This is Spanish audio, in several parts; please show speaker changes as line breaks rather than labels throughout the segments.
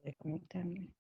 Desconectarme.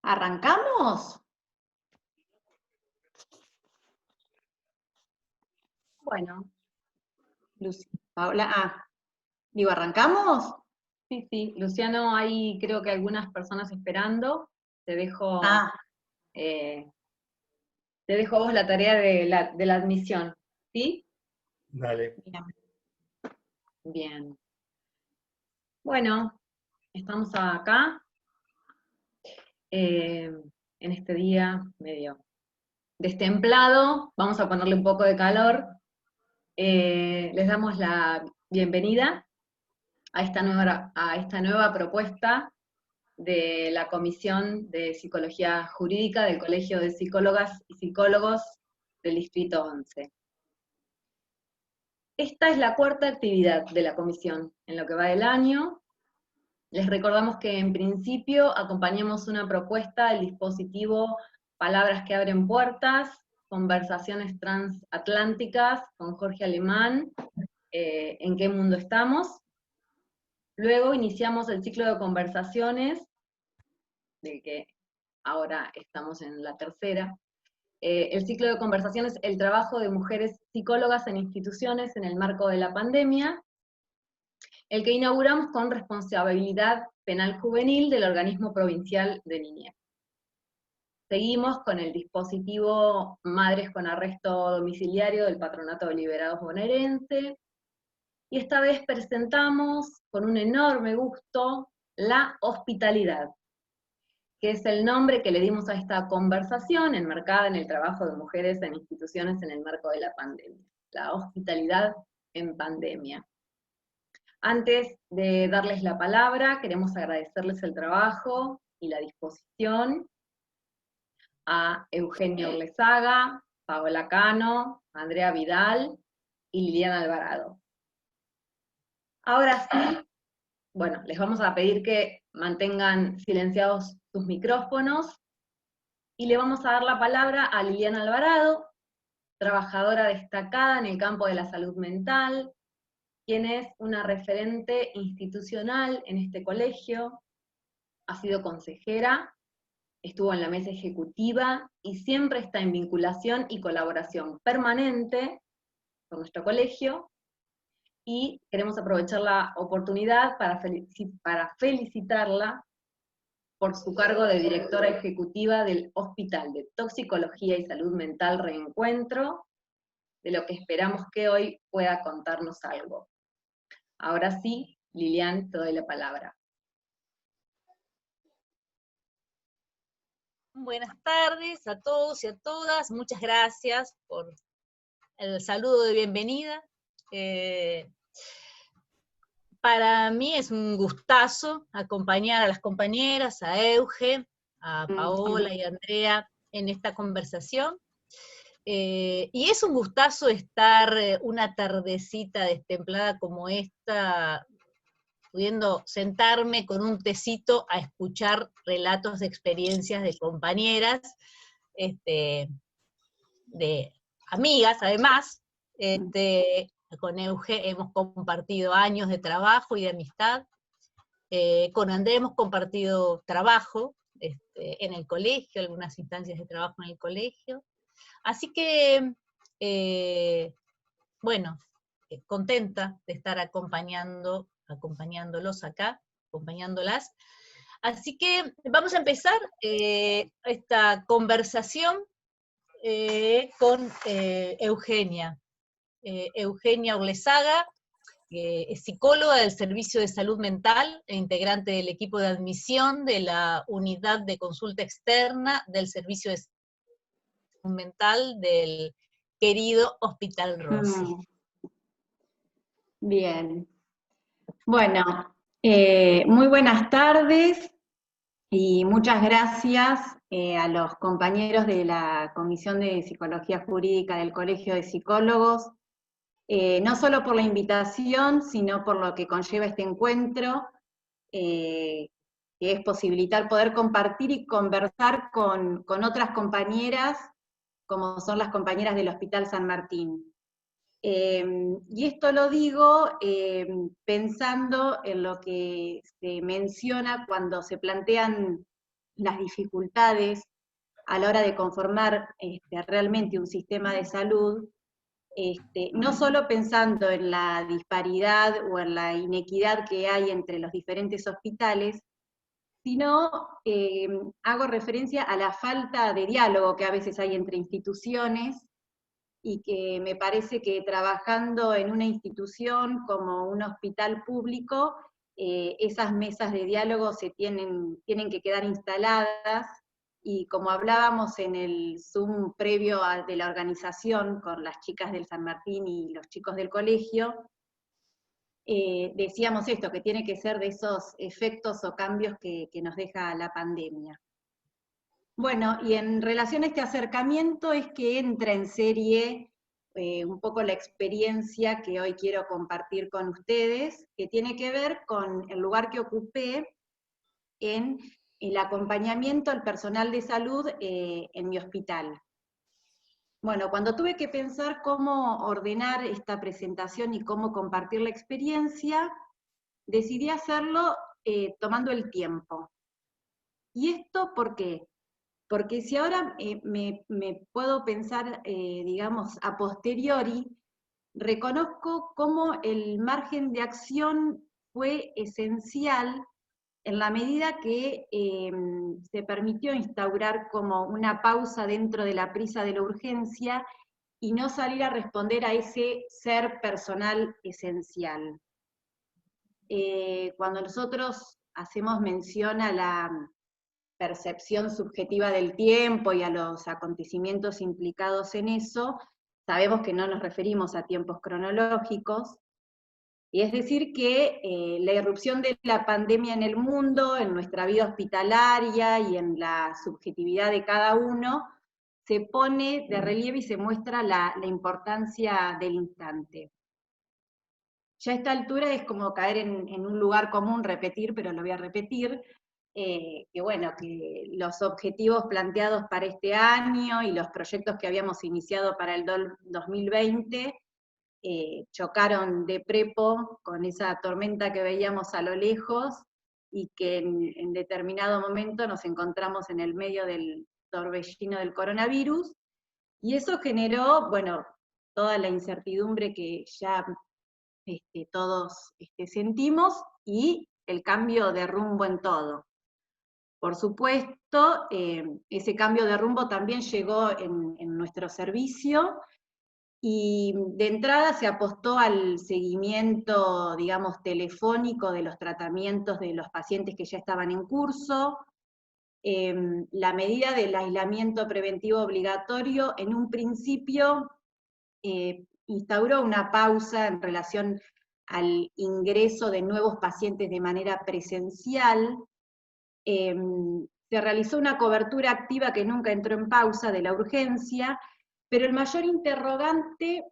¿Arrancamos? Bueno, Paola, ¿arrancamos?
Sí, Luciano, hay creo que algunas personas esperando. Te dejo, te dejo a vos la tarea de la admisión, ¿sí?
Dale.
Bien. Bueno, estamos acá, en este día medio destemplado, vamos a ponerle un poco de calor. Les damos la bienvenida a esta nueva propuesta de la Comisión de Psicología Jurídica del Colegio de Psicólogas y Psicólogos del Distrito 11. Esta es la cuarta actividad de la comisión en lo que va del año. Les recordamos que en principio acompañamos una propuesta del dispositivo Palabras que abren puertas, conversaciones transatlánticas con Jorge Alemán, ¿en qué mundo estamos? Luego iniciamos el ciclo de conversaciones, del que ahora estamos en la tercera. El ciclo de conversaciones, el trabajo de mujeres psicólogas en instituciones en el marco de la pandemia, el que inauguramos con responsabilidad penal juvenil del Organismo Provincial de Niñez. Seguimos con el dispositivo Madres con Arresto Domiciliario del Patronato de Liberados Bonaerense, y esta vez presentamos con un enorme gusto la hospitalidad, que es el nombre que le dimos a esta conversación enmarcada en el trabajo de mujeres en instituciones en el marco de la pandemia. La hospitalidad en pandemia. Antes de darles la palabra, queremos agradecerles el trabajo y la disposición a Eugenio Orlezaga, Paola Cano, Andrea Vidal y Liliana Alvarado. Ahora sí, bueno, les vamos a pedir que mantengan silenciados sus micrófonos, y le vamos a dar la palabra a Liliana Alvarado, trabajadora destacada en el campo de la salud mental, quien es una referente institucional en este colegio, ha sido consejera, estuvo en la mesa ejecutiva y siempre está en vinculación y colaboración permanente con nuestro colegio, y queremos aprovechar la oportunidad para felicitarla por su cargo de directora ejecutiva del Hospital de Toxicología y Salud Mental Reencuentro, de lo que esperamos que hoy pueda contarnos algo. Ahora sí, Lilian, te doy la palabra.
Buenas tardes a todos y a todas. Muchas gracias por el saludo de bienvenida. Para mí es un gustazo acompañar a las compañeras, a Euge, a Paola y a Andrea en esta conversación. Y es un gustazo estar una tardecita destemplada como esta, pudiendo sentarme con un tecito a escuchar relatos de experiencias de compañeras, de amigas además. Con Euge hemos compartido años de trabajo y de amistad. Con André hemos compartido trabajo en el colegio, algunas instancias de trabajo en el colegio. Así que, bueno, contenta de estar acompañándolos acá, acompañándolas. Así que vamos a empezar esta conversación con Eugenia. Eugenia Urlesaga, es psicóloga del Servicio de Salud Mental e integrante del equipo de admisión de la Unidad de Consulta Externa del Servicio de Salud Mental del querido Hospital Rossi.
Bien. Bueno, muy buenas tardes y muchas gracias a los compañeros de la Comisión de Psicología Jurídica del Colegio de Psicólogos, no solo por la invitación, sino por lo que conlleva este encuentro, que es posibilitar poder compartir y conversar con otras compañeras, como son las compañeras del Hospital San Martín. Y esto lo digo pensando en lo que se menciona cuando se plantean las dificultades a la hora de conformar realmente un sistema de salud, no solo pensando en la disparidad o en la inequidad que hay entre los diferentes hospitales, sino hago referencia a la falta de diálogo que a veces hay entre instituciones, y que me parece que trabajando en una institución como un hospital público, esas mesas de diálogo tienen que quedar instaladas, y como hablábamos en el Zoom previo de la organización con las chicas del San Martín y los chicos del colegio, decíamos esto, que tiene que ser de esos efectos o cambios que nos deja la pandemia. Bueno, y en relación a este acercamiento es que entra en serie un poco la experiencia que hoy quiero compartir con ustedes, que tiene que ver con el lugar que ocupé en el acompañamiento al personal de salud en mi hospital. Bueno, cuando tuve que pensar cómo ordenar esta presentación y cómo compartir la experiencia, decidí hacerlo tomando el tiempo. ¿Y esto por qué? Porque si ahora me puedo pensar, digamos, a posteriori, reconozco cómo el margen de acción fue esencial en la medida que se permitió instaurar como una pausa dentro de la prisa de la urgencia y no salir a responder a ese ser personal esencial. Cuando nosotros hacemos mención a la percepción subjetiva del tiempo y a los acontecimientos implicados en eso, sabemos que no nos referimos a tiempos cronológicos, y es decir que la irrupción de la pandemia en el mundo, en nuestra vida hospitalaria y en la subjetividad de cada uno, se pone de relieve y se muestra la importancia del instante. Ya a esta altura es como caer en un lugar común, repetir, pero lo voy a repetir, que bueno, que los objetivos planteados para este año y los proyectos que habíamos iniciado para el 2020 chocaron de prepo con esa tormenta que veíamos a lo lejos, y que en determinado momento nos encontramos en el medio del torbellino del coronavirus, y eso generó, bueno, toda la incertidumbre que ya todos sentimos, y el cambio de rumbo en todo. Por supuesto, ese cambio de rumbo también llegó en nuestro servicio, y de entrada se apostó al seguimiento, digamos, telefónico de los tratamientos de los pacientes que ya estaban en curso, la medida del aislamiento preventivo obligatorio en un principio instauró una pausa en relación al ingreso de nuevos pacientes de manera presencial. Se realizó una cobertura activa que nunca entró en pausa de la urgencia, pero el mayor interrogante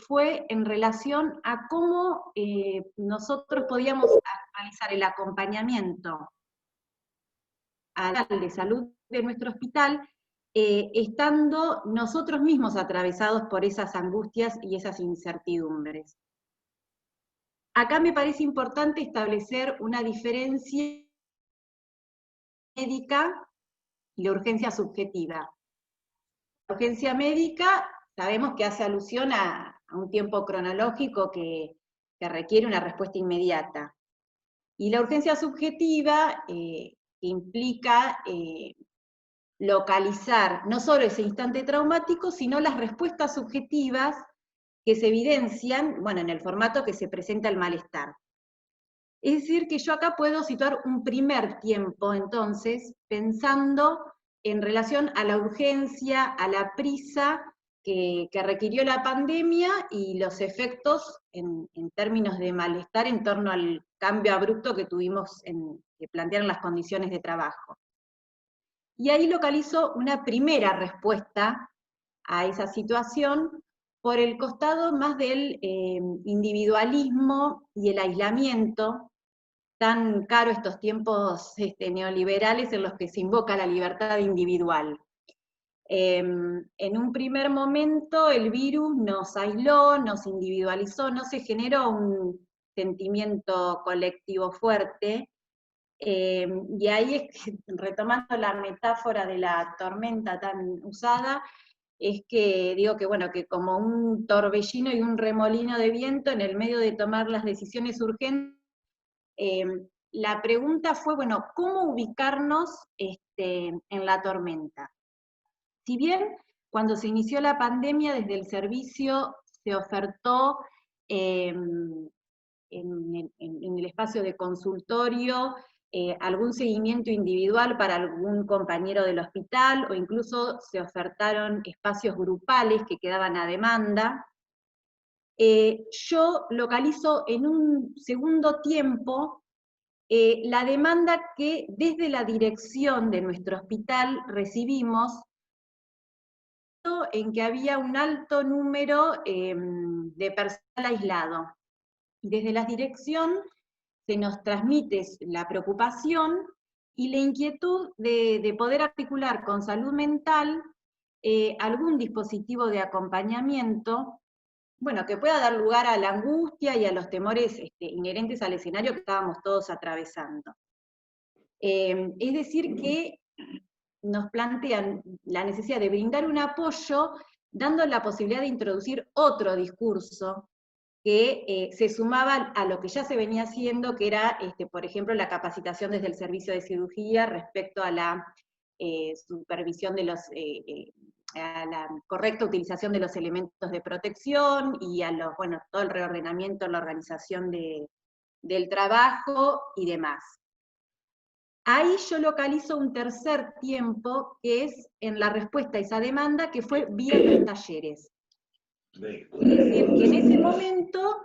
fue en relación a cómo nosotros podíamos realizar el acompañamiento de salud de nuestro hospital, estando nosotros mismos atravesados por esas angustias y esas incertidumbres. Acá me parece importante establecer una diferencia médica y la urgencia subjetiva. La urgencia médica sabemos que hace alusión a un tiempo cronológico que requiere una respuesta inmediata. Y la urgencia subjetiva implica localizar no solo ese instante traumático, sino las respuestas subjetivas que se evidencian, bueno, en el formato que se presenta el malestar. Es decir, que yo acá puedo situar un primer tiempo, entonces, pensando en relación a la urgencia, a la prisa que requirió la pandemia y los efectos en términos de malestar en torno al cambio abrupto que tuvimos que plantearon las condiciones de trabajo. Y ahí localizo una primera respuesta a esa situación por el costado más del individualismo y el aislamiento, tan caro estos tiempos neoliberales en los que se invoca la libertad individual. En un primer momento el virus nos aisló, nos individualizó, no se generó un sentimiento colectivo fuerte, y ahí es que, retomando la metáfora de la tormenta tan usada, es que digo que, bueno, que como un torbellino y un remolino de viento en el medio de tomar las decisiones urgentes, la pregunta fue, bueno, ¿cómo ubicarnos en la tormenta? Si bien cuando se inició la pandemia desde el servicio se ofertó en el espacio de consultorio algún seguimiento individual para algún compañero del hospital, o incluso se ofertaron espacios grupales que quedaban a demanda, yo localizo en un segundo tiempo la demanda que desde la dirección de nuestro hospital recibimos, en que había un alto número de personal aislado. Y desde la dirección se nos transmite la preocupación y la inquietud de poder articular con salud mental algún dispositivo de acompañamiento, bueno, que pueda dar lugar a la angustia y a los temores inherentes al escenario que estábamos todos atravesando. Es decir, que nos plantean la necesidad de brindar un apoyo, dando la posibilidad de introducir otro discurso que se sumaba a lo que ya se venía haciendo, que era, por ejemplo, la capacitación desde el servicio de cirugía respecto a la supervisión de los, a la correcta utilización de los elementos de protección y a los, bueno, todo el reordenamiento, la organización del trabajo y demás. Ahí yo localizo un tercer tiempo, que es en la respuesta a esa demanda, que fue vía los talleres. Es decir, que en ese momento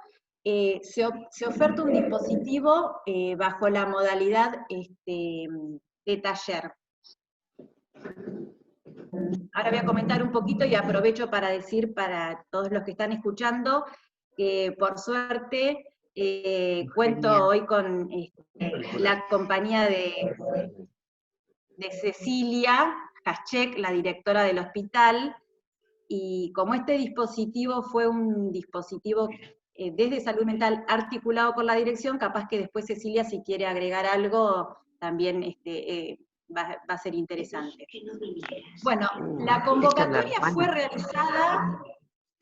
se oferta un dispositivo bajo la modalidad de taller. Ahora voy a comentar un poquito y aprovecho para decir para todos los que están escuchando que por suerte cuento hoy con la compañía de Cecilia Haschek, la directora del hospital, y como este dispositivo fue un dispositivo desde salud mental articulado por la dirección, capaz que después Cecilia, si quiere agregar algo, también va a ser interesante. Bueno, la convocatoria fue realizada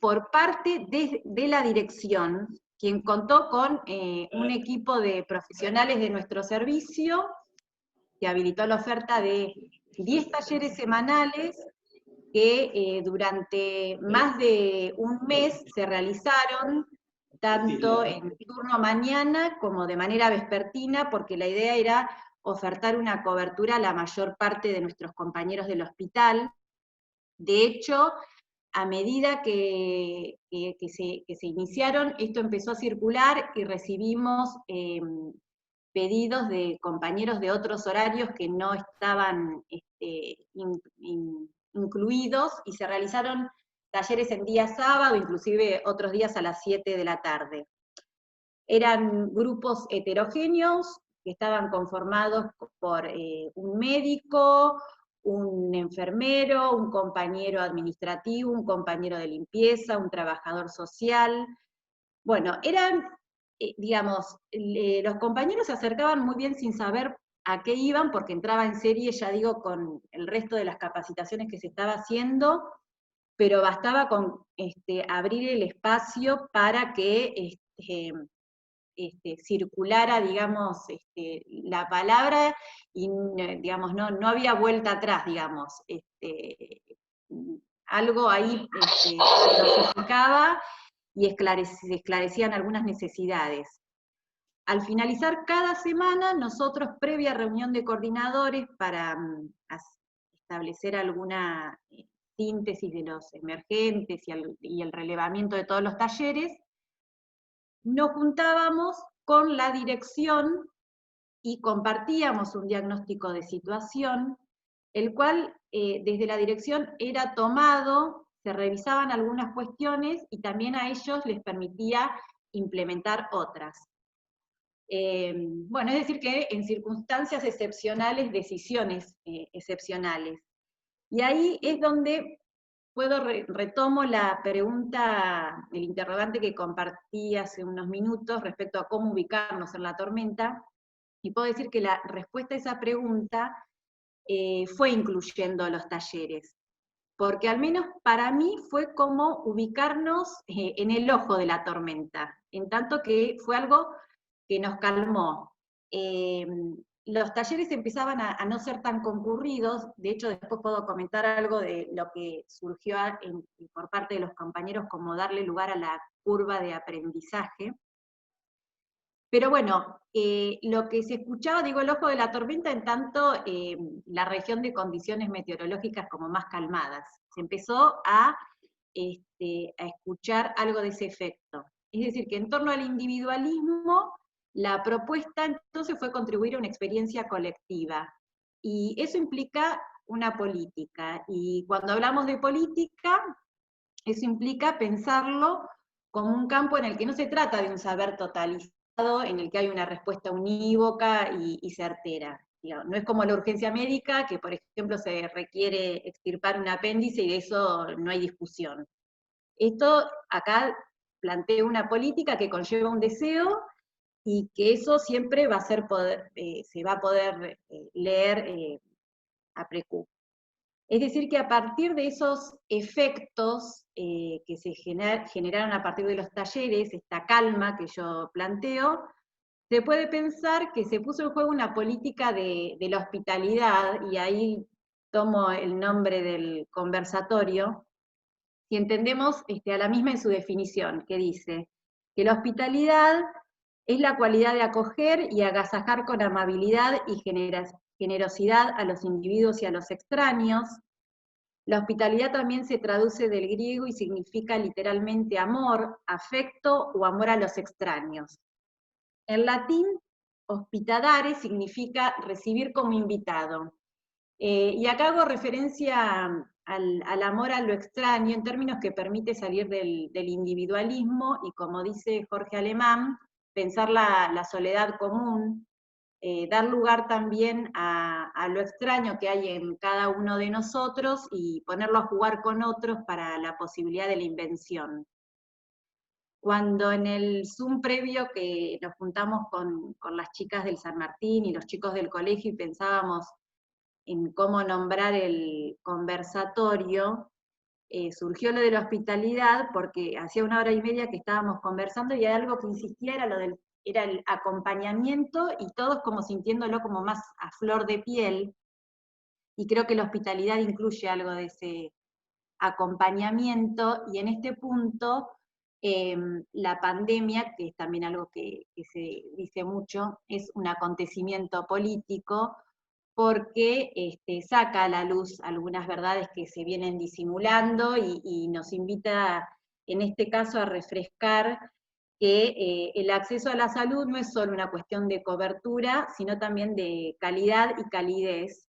por parte de la dirección, quien contó con un equipo de profesionales de nuestro servicio, que habilitó la oferta de 10 talleres semanales, que durante más de un mes se realizaron, tanto en turno mañana como de manera vespertina, porque la idea era ofertar una cobertura a la mayor parte de nuestros compañeros del hospital. De hecho, a medida que se iniciaron, esto empezó a circular y recibimos pedidos de compañeros de otros horarios que no estaban incluidos, y se realizaron talleres en día sábado, inclusive otros días a las 7 de la tarde. Eran grupos heterogéneos que estaban conformados por un médico, un enfermero, un compañero administrativo, un compañero de limpieza, un trabajador social. Bueno, eran, digamos, los compañeros se acercaban muy bien sin saber a qué iban, porque entraba en serie, ya digo, con el resto de las capacitaciones que se estaba haciendo, pero bastaba con abrir el espacio para que circulara, digamos, la palabra, y digamos, no había vuelta atrás, digamos. Algo ahí se dosificaba y se esclarecían algunas necesidades. Al finalizar cada semana, nosotros, previa reunión de coordinadores para establecer alguna síntesis de los emergentes y el relevamiento de todos los talleres, nos juntábamos con la dirección y compartíamos un diagnóstico de situación, el cual desde la dirección era tomado, se revisaban algunas cuestiones y también a ellos les permitía implementar otras. Bueno, es decir que en circunstancias excepcionales, decisiones excepcionales. Y ahí es donde retomo la pregunta, el interrogante que compartí hace unos minutos respecto a cómo ubicarnos en la tormenta, y puedo decir que la respuesta a esa pregunta fue incluyendo los talleres, porque al menos para mí fue como ubicarnos en el ojo de la tormenta, en tanto que fue algo que nos calmó. Los talleres empezaban a no ser tan concurridos, de hecho después puedo comentar algo de lo que surgió por parte de los compañeros, como darle lugar a la curva de aprendizaje. Pero bueno, lo que se escuchaba, digo, el ojo de la tormenta, en tanto la región de condiciones meteorológicas como más calmadas. Se empezó a escuchar algo de ese efecto. Es decir, que en torno al individualismo, la propuesta entonces fue contribuir a una experiencia colectiva. Y eso implica una política. Y cuando hablamos de política, eso implica pensarlo como un campo en el que no se trata de un saber totalizado, en el que hay una respuesta unívoca y certera. No es como la urgencia médica, que por ejemplo se requiere extirpar un apéndice y de eso no hay discusión. Esto acá planteo una política que conlleva un deseo, y que eso siempre va a ser se va a poder leer a precu. Es decir, que a partir de esos efectos que se generaron a partir de los talleres, esta calma que yo planteo, se puede pensar que se puso en juego una política de la hospitalidad, y ahí tomo el nombre del conversatorio, y entendemos a la misma en su definición, que dice que la hospitalidad es la cualidad de acoger y agasajar con amabilidad y generosidad a los individuos y a los extraños. La hospitalidad también se traduce del griego y significa literalmente amor, afecto o amor a los extraños. En latín, hospitadare significa recibir como invitado. Y acá hago referencia al amor a lo extraño, en términos que permite salir del individualismo, y como dice Jorge Alemán, pensar la soledad común, dar lugar también a lo extraño que hay en cada uno de nosotros, y ponerlo a jugar con otros para la posibilidad de la invención. Cuando en el Zoom previo que nos juntamos con las chicas del San Martín y los chicos del colegio y pensábamos en cómo nombrar el conversatorio, surgió lo de la hospitalidad, porque hacía 1 hora y media que estábamos conversando y algo que insistía era el acompañamiento, y todos como sintiéndolo como más a flor de piel, y creo que la hospitalidad incluye algo de ese acompañamiento, y en este punto la pandemia, que es también algo que se dice mucho, es un acontecimiento político, porque saca a la luz algunas verdades que se vienen disimulando y nos invita, en este caso, a refrescar que el acceso a la salud no es solo una cuestión de cobertura, sino también de calidad y calidez.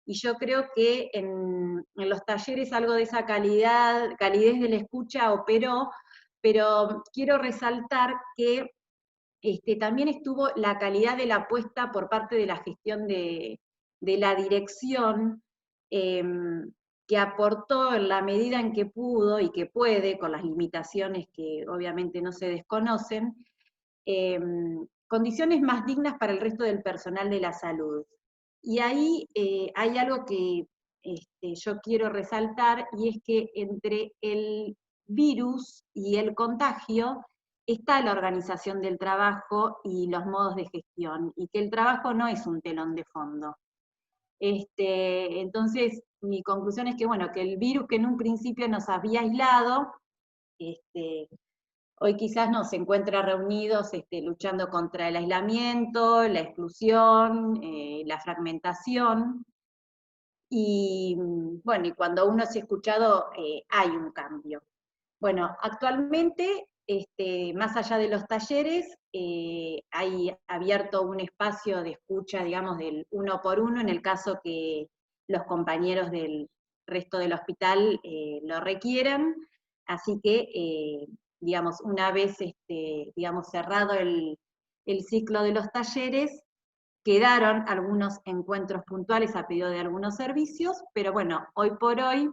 Y yo creo que en los talleres algo de esa calidez de la escucha operó, pero quiero resaltar que también estuvo la calidad de la apuesta por parte de la gestión de la dirección, que aportó en la medida en que pudo y que puede, con las limitaciones que obviamente no se desconocen, condiciones más dignas para el resto del personal de la salud. Y ahí hay algo que yo quiero resaltar, y es que entre el virus y el contagio está la organización del trabajo y los modos de gestión, y que el trabajo no es un telón de fondo. Entonces, mi conclusión es que, bueno, que el virus que en un principio nos había aislado, hoy quizás nos encuentra reunidos luchando contra el aislamiento, la exclusión, la fragmentación, y bueno, y cuando uno se ha escuchado, hay un cambio. Bueno, actualmente, más allá de los talleres, hay abierto un espacio de escucha, digamos, del uno por uno, en el caso que los compañeros del resto del hospital lo requieran, así que, digamos, una vez, digamos, cerrado el ciclo de los talleres, quedaron algunos encuentros puntuales a pedido de algunos servicios, pero bueno, hoy por hoy,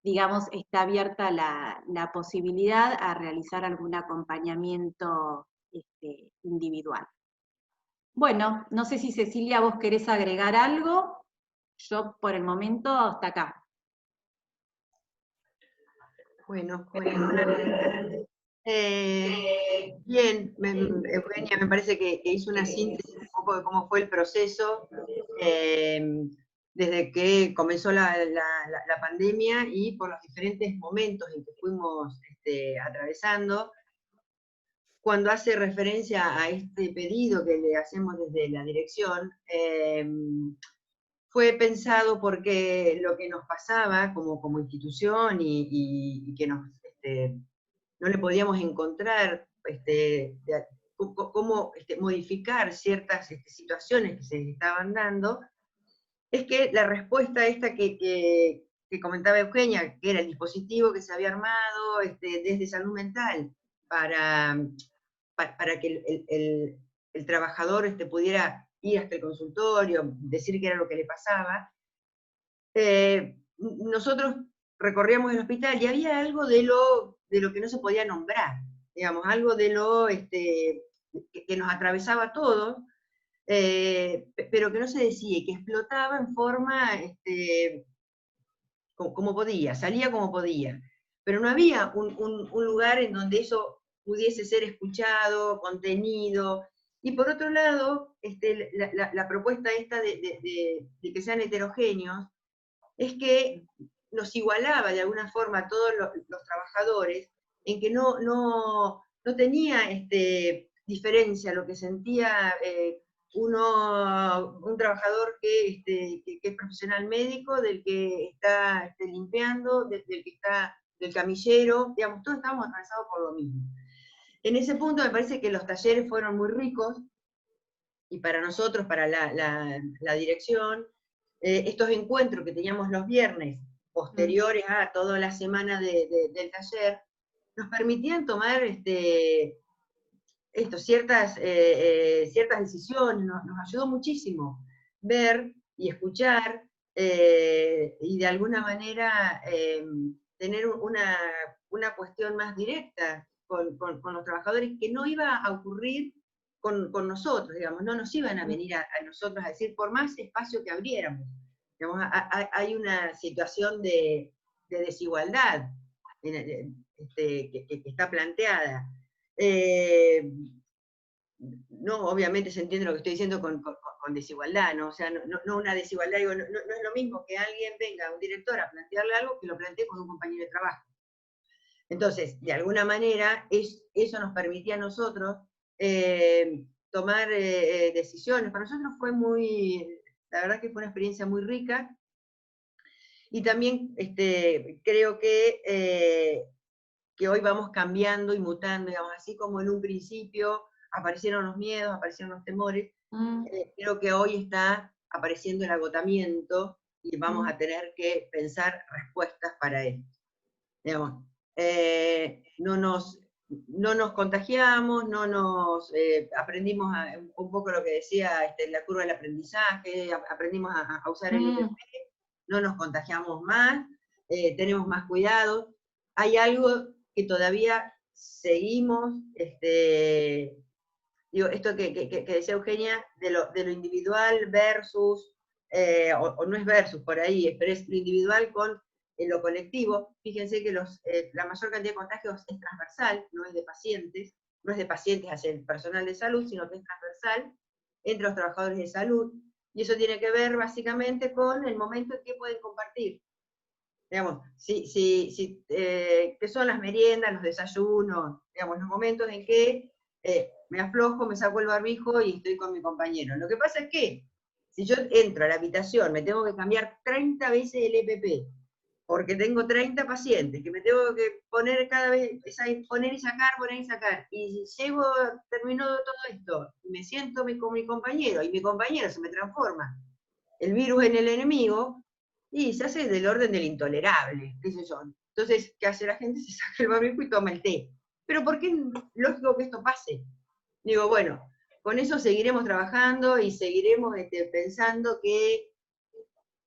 digamos, está abierta la posibilidad a realizar algún acompañamiento individual. Bueno, no sé si Cecilia vos querés agregar algo, yo por el momento hasta acá.
Bueno, bien, Eugenia, me parece que hizo una síntesis un poco de cómo fue el proceso desde que comenzó la pandemia y por los diferentes momentos en que fuimos atravesando. Cuando hace referencia a este pedido que le hacemos desde la dirección, fue pensado porque lo que nos pasaba como institución y que no le podíamos encontrar cómo modificar ciertas situaciones que se estaban dando, es que la respuesta esta que comentaba Eugenia, que era el dispositivo que se había armado desde salud mental para que el trabajador pudiera ir hasta el consultorio, decir qué era lo que le pasaba, nosotros recorríamos el hospital y había algo de lo que no se podía nombrar, digamos, algo de lo que nos atravesaba a todos, pero que no se decía y que explotaba en forma como podía, salía como podía. Pero no había un lugar en donde eso pudiese ser escuchado, contenido. Y por otro lado, la propuesta esta de que sean heterogéneos, es que nos igualaba de alguna forma a todos los trabajadores, en que no tenía diferencia lo que sentía un trabajador que es profesional médico, del que está limpiando, del que está del camillero, digamos, todos estábamos atravesados por lo mismo. En ese punto me parece que los talleres fueron muy ricos, y para nosotros, para la dirección, estos encuentros que teníamos los viernes, posteriores a toda la semana del taller, nos permitían tomar ciertas decisiones, nos ayudó muchísimo ver y escuchar, y de alguna manera tener una cuestión más directa con los trabajadores, que no iba a ocurrir con nosotros, digamos, no nos iban a venir a nosotros a decir, por más espacio que abriéramos. Digamos, hay una situación de desigualdad que está planteada. No, obviamente se entiende lo que estoy diciendo con desigualdad, ¿no? O sea, no una desigualdad, digo, no es lo mismo que alguien venga, un director, a plantearle algo que lo plantee con un compañero de trabajo. Entonces, de alguna manera, eso nos permitía a nosotros tomar decisiones. Para nosotros fue la verdad que fue una experiencia muy rica, y también creo que hoy vamos cambiando y mutando, digamos, así como en un principio aparecieron los miedos, aparecieron los temores, creo que hoy está apareciendo el agotamiento y vamos a tener que pensar respuestas para esto. Digamos, no nos contagiamos, aprendimos un poco lo que decía la curva del aprendizaje, aprendimos a usar el IDP, no nos contagiamos más, tenemos más cuidado. Hay algo que todavía seguimos, digo, esto que decía Eugenia, de lo individual versus, o no es versus por ahí, pero es lo individual con lo colectivo. Fíjense que la mayor cantidad de contagios es transversal, no es de pacientes hacia el personal de salud, sino que es transversal entre los trabajadores de salud, y eso tiene que ver básicamente con el momento en que pueden compartir. Digamos, ¿qué son las meriendas, los desayunos? Digamos, los momentos en que me aflojo, me saco el barbijo y estoy con mi compañero. Lo que pasa es que, si yo entro a la habitación, me tengo que cambiar 30 veces el EPP, porque tengo 30 pacientes, que me tengo que poner cada vez, poner y sacar, y termino todo esto, y me siento con mi compañero, y mi compañero se me transforma el virus en el enemigo, y se hace del orden del intolerable, qué sé yo. Entonces, ¿qué hace la gente? Se saca el barbijo y toma el té. Pero ¿por qué es lógico que esto pase? Digo, bueno, con eso seguiremos trabajando y seguiremos pensando que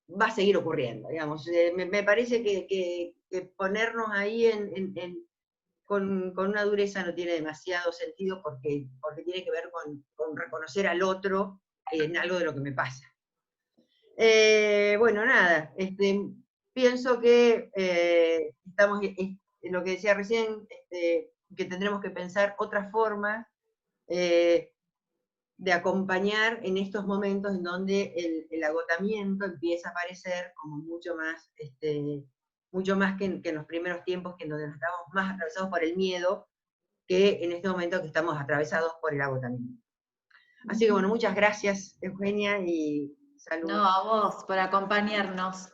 va a seguir ocurriendo, digamos. Me parece que ponernos ahí con una dureza no tiene demasiado sentido, porque tiene que ver con reconocer al otro en algo de lo que me pasa. Bueno, nada, pienso que estamos en lo que decía recién, que tendremos que pensar otras formas de acompañar en estos momentos en donde el agotamiento empieza a aparecer como mucho más que en los primeros tiempos, que en donde estamos más atravesados por el miedo, que en este momento que estamos atravesados por el agotamiento. Así que bueno, muchas gracias, Eugenia, y saludos.
No, a vos por acompañarnos.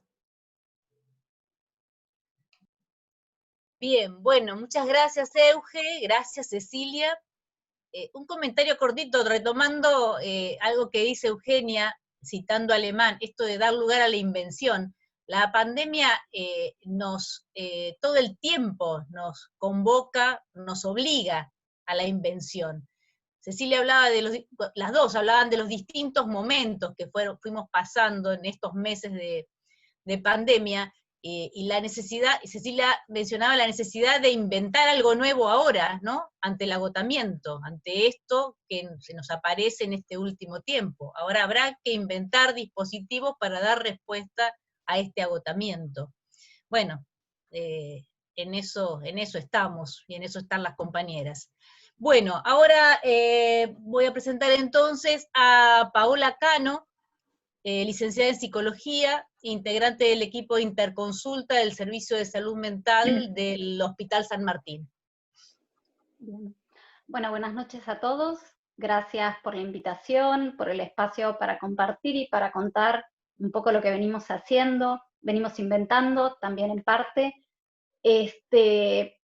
Bien, bueno, muchas gracias, Euge, gracias, Cecilia. Un comentario cortito, retomando algo que dice Eugenia, citando Alemán, esto de dar lugar a la invención. La pandemia todo el tiempo nos convoca, nos obliga a la invención. Cecilia hablaba las dos hablaban de los distintos momentos que fuimos pasando en estos meses de pandemia, y la necesidad, Cecilia mencionaba la necesidad de inventar algo nuevo ahora, ¿no? Ante el agotamiento, ante esto que se nos aparece en este último tiempo. Ahora habrá que inventar dispositivos para dar respuesta a este agotamiento. Bueno, en eso estamos, y en eso están las compañeras. Bueno, ahora voy a presentar entonces a Paola Cano, licenciada en Psicología, integrante del equipo de interconsulta del Servicio de Salud Mental del Hospital San Martín.
Bien. Bueno, buenas noches a todos. Gracias por la invitación, por el espacio para compartir y para contar un poco lo que venimos haciendo, venimos inventando también en parte,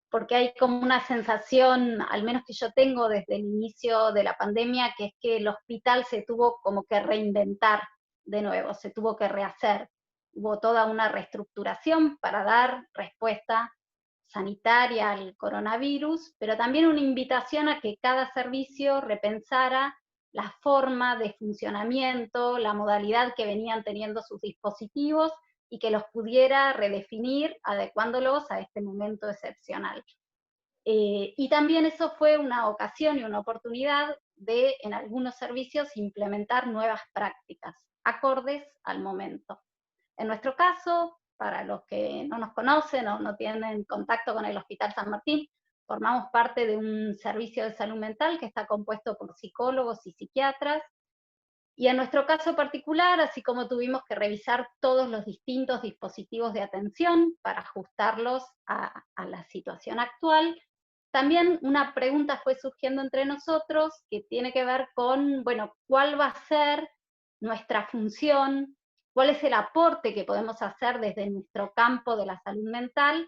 porque hay como una sensación, al menos que yo tengo desde el inicio de la pandemia, que es que el hospital se tuvo como que reinventar de nuevo, se tuvo que rehacer. Hubo toda una reestructuración para dar respuesta sanitaria al coronavirus, pero también una invitación a que cada servicio repensara la forma de funcionamiento, la modalidad que venían teniendo sus dispositivos, y que los pudiera redefinir adecuándolos a este momento excepcional. Y también eso fue una ocasión y una oportunidad de, en algunos servicios, implementar nuevas prácticas acordes al momento. En nuestro caso, para los que no nos conocen o no tienen contacto con el Hospital San Martín, formamos parte de un servicio de salud mental que está compuesto por psicólogos y psiquiatras, Y en nuestro caso particular, así como tuvimos que revisar todos los distintos dispositivos de atención para ajustarlos a la situación actual, también una pregunta fue surgiendo entre nosotros que tiene que ver con, bueno, ¿cuál va a ser nuestra función? ¿Cuál es el aporte que podemos hacer desde nuestro campo de la salud mental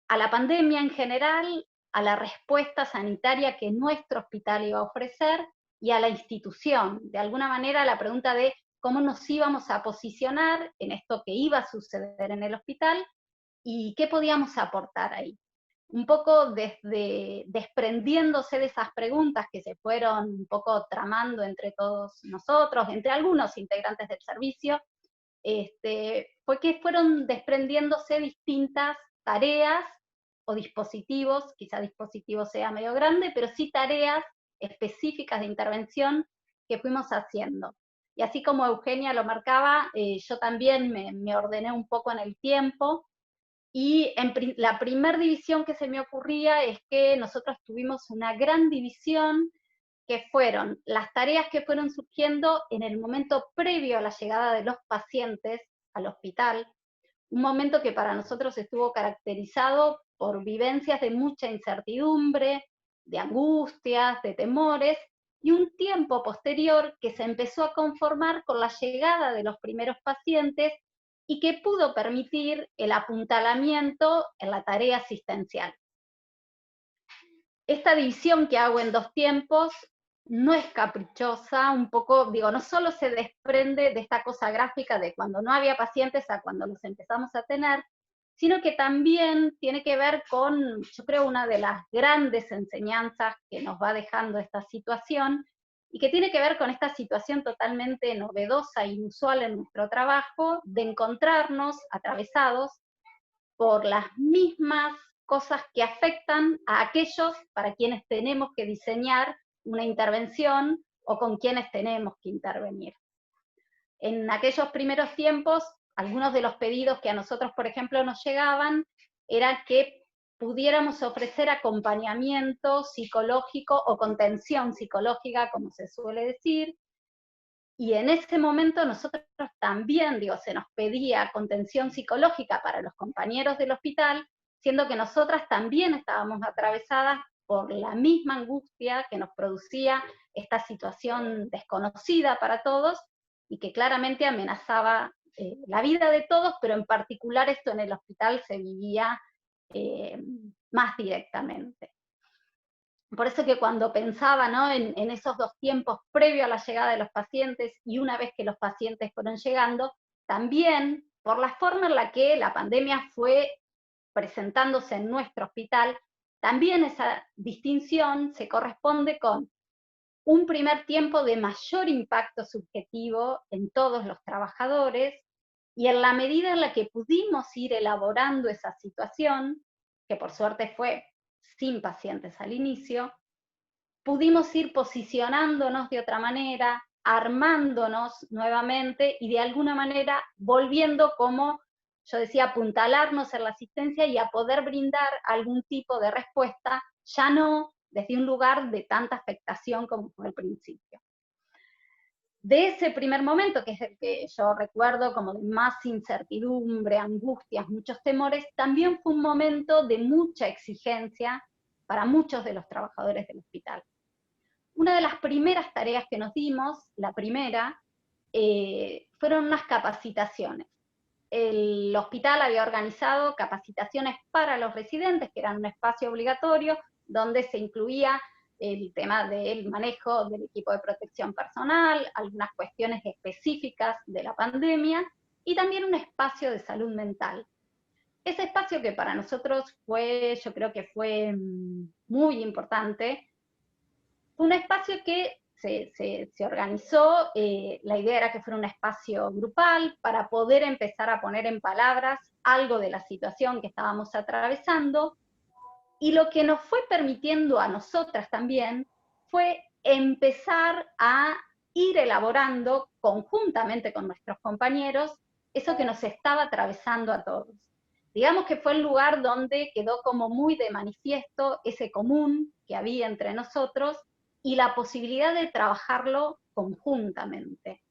a la pandemia en general, a la respuesta sanitaria que nuestro hospital iba a ofrecer y a la institución? De alguna manera la pregunta de cómo nos íbamos a posicionar en esto que iba a suceder en el hospital y qué podíamos aportar ahí. Un poco desde desprendiéndose de esas preguntas que se fueron un poco tramando entre todos nosotros, entre algunos integrantes del servicio, fue que fueron desprendiéndose distintas tareas o dispositivos, quizá dispositivo sea medio grande, pero sí tareas específicas de intervención que fuimos haciendo. Y así como Eugenia lo marcaba, yo también me ordené un poco en el tiempo, y la primera división que se me ocurría es que nosotros tuvimos una gran división que fueron las tareas que fueron surgiendo en el momento previo a la llegada de los pacientes al hospital, un momento que para nosotros estuvo caracterizado por vivencias de mucha incertidumbre, de angustias, de temores, y un tiempo posterior que se empezó a conformar con la llegada de los primeros pacientes y que pudo permitir el apuntalamiento en la tarea asistencial. Esta división que hago en dos tiempos no es caprichosa, un poco, digo, no solo se desprende de esta cosa gráfica de cuando no había pacientes a cuando los empezamos a tener, sino que también tiene que ver con, yo creo, una de las grandes enseñanzas que nos va dejando esta situación, y que tiene que ver con esta situación totalmente novedosa e inusual en nuestro trabajo, de encontrarnos atravesados por las mismas cosas que afectan a aquellos para quienes tenemos que diseñar una intervención o con quienes tenemos que intervenir. En aquellos primeros tiempos, algunos de los pedidos que a nosotros, por ejemplo, nos llegaban, era que pudiéramos ofrecer acompañamiento psicológico o contención psicológica, como se suele decir, y en ese momento nosotros también, digo, se nos pedía contención psicológica para los compañeros del hospital, siendo que nosotras también estábamos atravesadas por la misma angustia que nos producía esta situación desconocida para todos y que claramente amenazaba la vida de todos, pero en particular esto en el hospital se vivía más directamente. Por eso que cuando pensaba, ¿no?, en esos dos tiempos previo a la llegada de los pacientes y una vez que los pacientes fueron llegando, también por la forma en la que la pandemia fue presentándose en nuestro hospital, también esa distinción se corresponde con un primer tiempo de mayor impacto subjetivo en todos los trabajadores, y en la medida en la que pudimos ir elaborando esa situación, que por suerte fue sin pacientes al inicio, pudimos ir posicionándonos de otra manera, armándonos nuevamente y de alguna manera volviendo, como yo decía, apuntalarnos en la asistencia y a poder brindar algún tipo de respuesta, ya no desde un lugar de tanta afectación como fue al principio. De ese primer momento, que es el que yo recuerdo como de más incertidumbre, angustias, muchos temores, también fue un momento de mucha exigencia para muchos de los trabajadores del hospital. Una de las primeras tareas que nos dimos, la primera, fueron unas capacitaciones. El hospital había organizado capacitaciones para los residentes, que eran un espacio obligatorio, donde se incluía el tema del manejo del equipo de protección personal, algunas cuestiones específicas de la pandemia, y también un espacio de salud mental. Ese espacio que para nosotros fue, yo creo que fue muy importante, fue un espacio que se organizó, la idea era que fuera un espacio grupal para poder empezar a poner en palabras algo de la situación que estábamos atravesando, y lo que nos fue permitiendo a nosotras también fue empezar a ir elaborando conjuntamente con nuestros compañeros eso que nos estaba atravesando a todos. Digamos que fue el lugar donde quedó como muy de manifiesto ese común que había entre nosotros y la posibilidad de trabajarlo conjuntamente.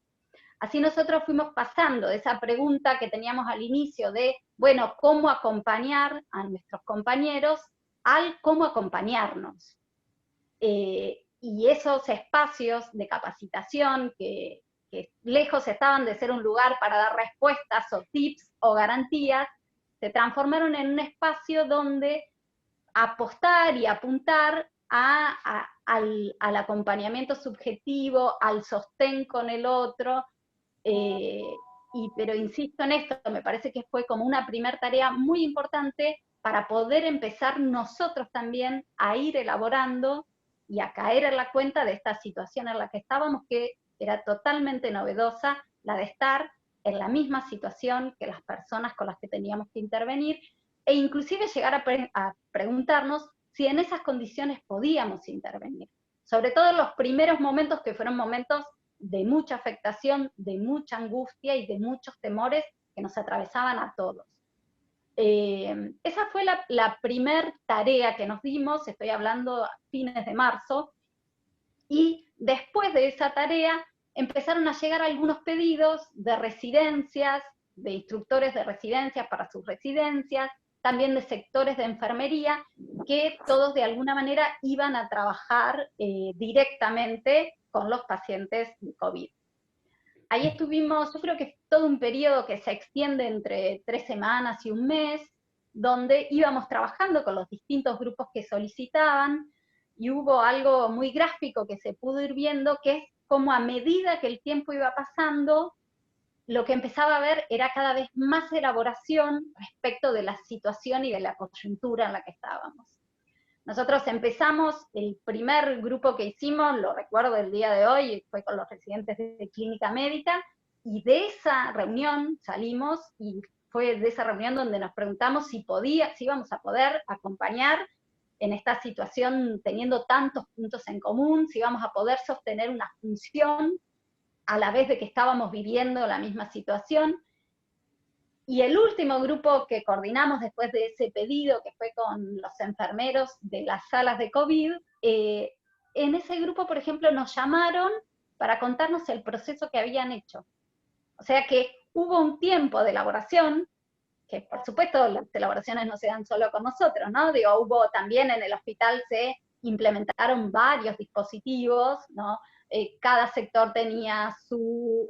Así nosotros fuimos pasando de esa pregunta que teníamos al inicio de, bueno, ¿cómo acompañar a nuestros compañeros? Al cómo acompañarnos. Y esos espacios de capacitación que lejos estaban de ser un lugar para dar respuestas o tips o garantías, se transformaron en un espacio donde apostar y apuntar al acompañamiento subjetivo, al sostén con el otro, pero insisto en esto, me parece que fue como una primera tarea muy importante para poder empezar nosotros también a ir elaborando y a caer en la cuenta de esta situación en la que estábamos, que era totalmente novedosa, la de estar en la misma situación que las personas con las que teníamos que intervenir, e inclusive llegar a preguntarnos si en esas condiciones podíamos intervenir. Sobre todo en los primeros momentos, que fueron momentos de mucha afectación, de mucha angustia y de muchos temores que nos atravesaban a todos. Esa fue la primer tarea que nos dimos, estoy hablando a fines de marzo, y después de esa tarea empezaron a llegar algunos pedidos de residencias, de instructores de residencias para sus residencias, también de sectores de enfermería, que todos de alguna manera iban a trabajar directamente con los pacientes de COVID. Ahí estuvimos, yo creo que todo un periodo que se extiende entre 3 semanas y un mes, donde íbamos trabajando con los distintos grupos que solicitaban, y hubo algo muy gráfico que se pudo ir viendo, que es como a medida que el tiempo iba pasando, lo que empezaba a ver era cada vez más elaboración respecto de la situación y de la coyuntura en la que estábamos. Nosotros empezamos, el primer grupo que hicimos, lo recuerdo el día de hoy, fue con los residentes de clínica médica, y de esa reunión salimos, y fue de esa reunión donde nos preguntamos si íbamos a poder acompañar en esta situación teniendo tantos puntos en común, si íbamos a poder sostener una función a la vez de que estábamos viviendo la misma situación. Y el último grupo que coordinamos después de ese pedido, que fue con los enfermeros de las salas de COVID, en ese grupo, por ejemplo, nos llamaron para contarnos el proceso que habían hecho. O sea que hubo un tiempo de elaboración, que por supuesto las elaboraciones no se dan solo con nosotros, ¿no? Digo, hubo también en el hospital se implementaron varios dispositivos, ¿no? Cada sector tenía su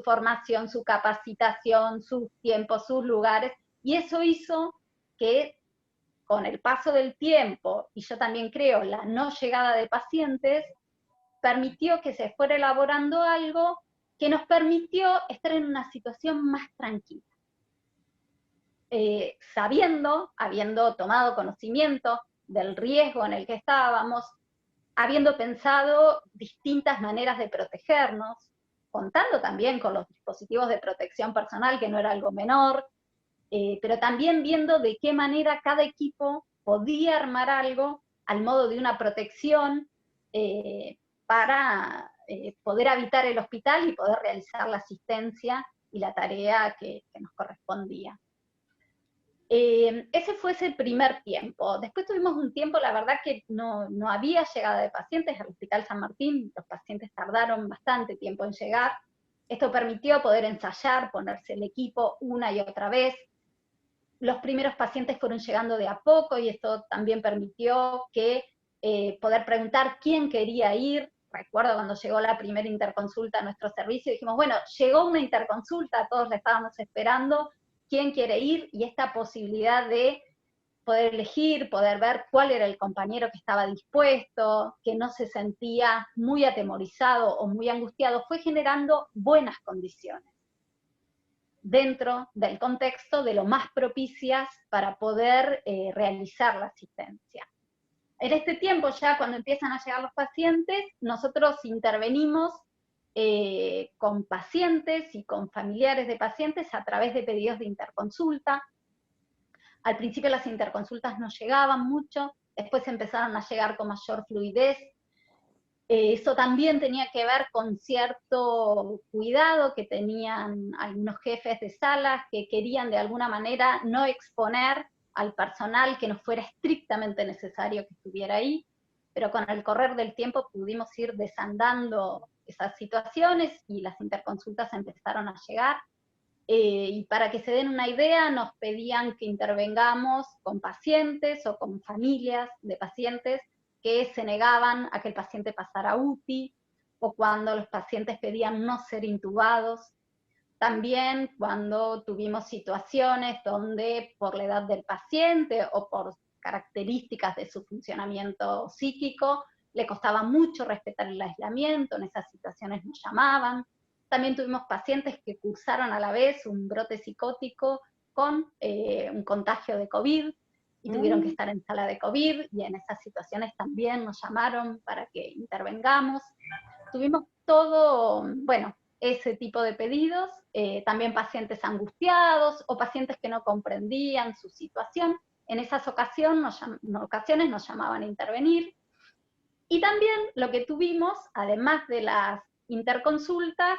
formación, su capacitación, sus tiempos, sus lugares, y eso hizo que con el paso del tiempo, y yo también creo la no llegada de pacientes, permitió que se fuera elaborando algo que nos permitió estar en una situación más tranquila. Habiendo tomado conocimiento del riesgo en el que estábamos, habiendo pensado distintas maneras de protegernos, contando también con los dispositivos de protección personal, que no era algo menor, pero también viendo de qué manera cada equipo podía armar algo al modo de una protección para poder habitar el hospital y poder realizar la asistencia y la tarea que nos correspondía. Ese fue ese primer tiempo. Después tuvimos un tiempo, la verdad que no había llegada de pacientes al Hospital San Martín, los pacientes tardaron bastante tiempo en llegar. Esto permitió poder ensayar, ponerse el equipo una y otra vez. Los primeros pacientes fueron llegando de a poco, y esto también permitió que poder preguntar quién quería ir. Recuerdo cuando llegó la primera interconsulta a nuestro servicio, dijimos, bueno, llegó una interconsulta, todos la estábamos esperando, quién quiere ir, y esta posibilidad de poder elegir, poder ver cuál era el compañero que estaba dispuesto, que no se sentía muy atemorizado o muy angustiado, fue generando buenas condiciones dentro del contexto de lo más propicias para poder realizar la asistencia. En este tiempo, ya cuando empiezan a llegar los pacientes, nosotros intervenimos con pacientes y con familiares de pacientes a través de pedidos de interconsulta. Al principio las interconsultas no llegaban mucho, después empezaron a llegar con mayor fluidez. Eso también tenía que ver con cierto cuidado que tenían algunos jefes de salas que querían de alguna manera no exponer al personal que no fuera estrictamente necesario que estuviera ahí, pero con el correr del tiempo pudimos ir desandando esas situaciones y las interconsultas empezaron a llegar. Y para que se den una idea, nos pedían que intervengamos con pacientes o con familias de pacientes que se negaban a que el paciente pasara UTI, o cuando los pacientes pedían no ser intubados. También cuando tuvimos situaciones donde por la edad del paciente o por características de su funcionamiento psíquico, le costaba mucho respetar el aislamiento, en esas situaciones nos llamaban. También tuvimos pacientes que cursaron a la vez un brote psicótico con un contagio de COVID y tuvieron que estar en sala de COVID, y en esas situaciones también nos llamaron para que intervengamos. Tuvimos todo, bueno, ese tipo de pedidos, también pacientes angustiados o pacientes que no comprendían su situación. En esas ocasiones nos llamaban a intervenir. Y también lo que tuvimos, además de las interconsultas,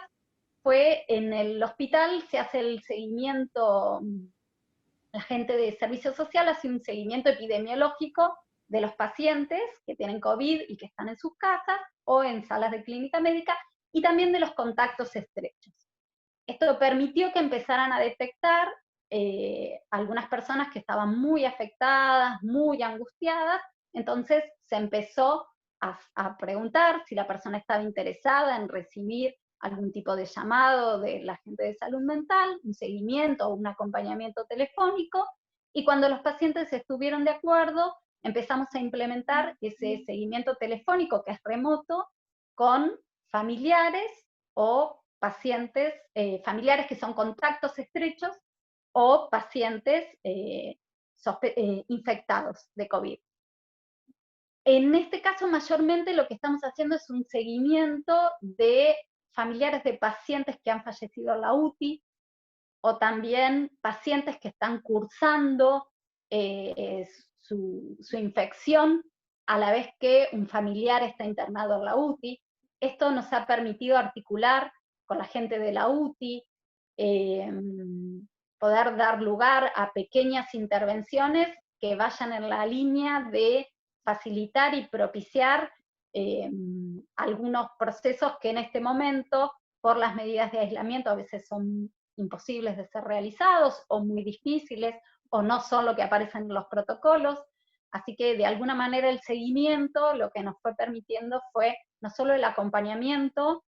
fue en el hospital se hace el seguimiento, la gente de servicio social hace un seguimiento epidemiológico de los pacientes que tienen COVID y que están en sus casas o en salas de clínica médica, y también de los contactos estrechos. Esto permitió que empezaran a detectar algunas personas que estaban muy afectadas, muy angustiadas, entonces se empezó a preguntar si la persona estaba interesada en recibir algún tipo de llamado de la gente de salud mental, un seguimiento o un acompañamiento telefónico, y cuando los pacientes estuvieron de acuerdo, empezamos a implementar ese seguimiento telefónico que es remoto con familiares o pacientes, familiares que son contactos estrechos o pacientes infectados de COVID. En este caso, mayormente lo que estamos haciendo es un seguimiento de familiares de pacientes que han fallecido en la UTI, o también pacientes que están cursando su infección a la vez que un familiar está internado en la UTI. Esto nos ha permitido articular con la gente de la UTI, poder dar lugar a pequeñas intervenciones que vayan en la línea de facilitar y propiciar algunos procesos que en este momento, por las medidas de aislamiento, a veces son imposibles de ser realizados o muy difíciles o no son lo que aparecen en los protocolos. Así que de alguna manera el seguimiento lo que nos fue permitiendo fue no solo el acompañamiento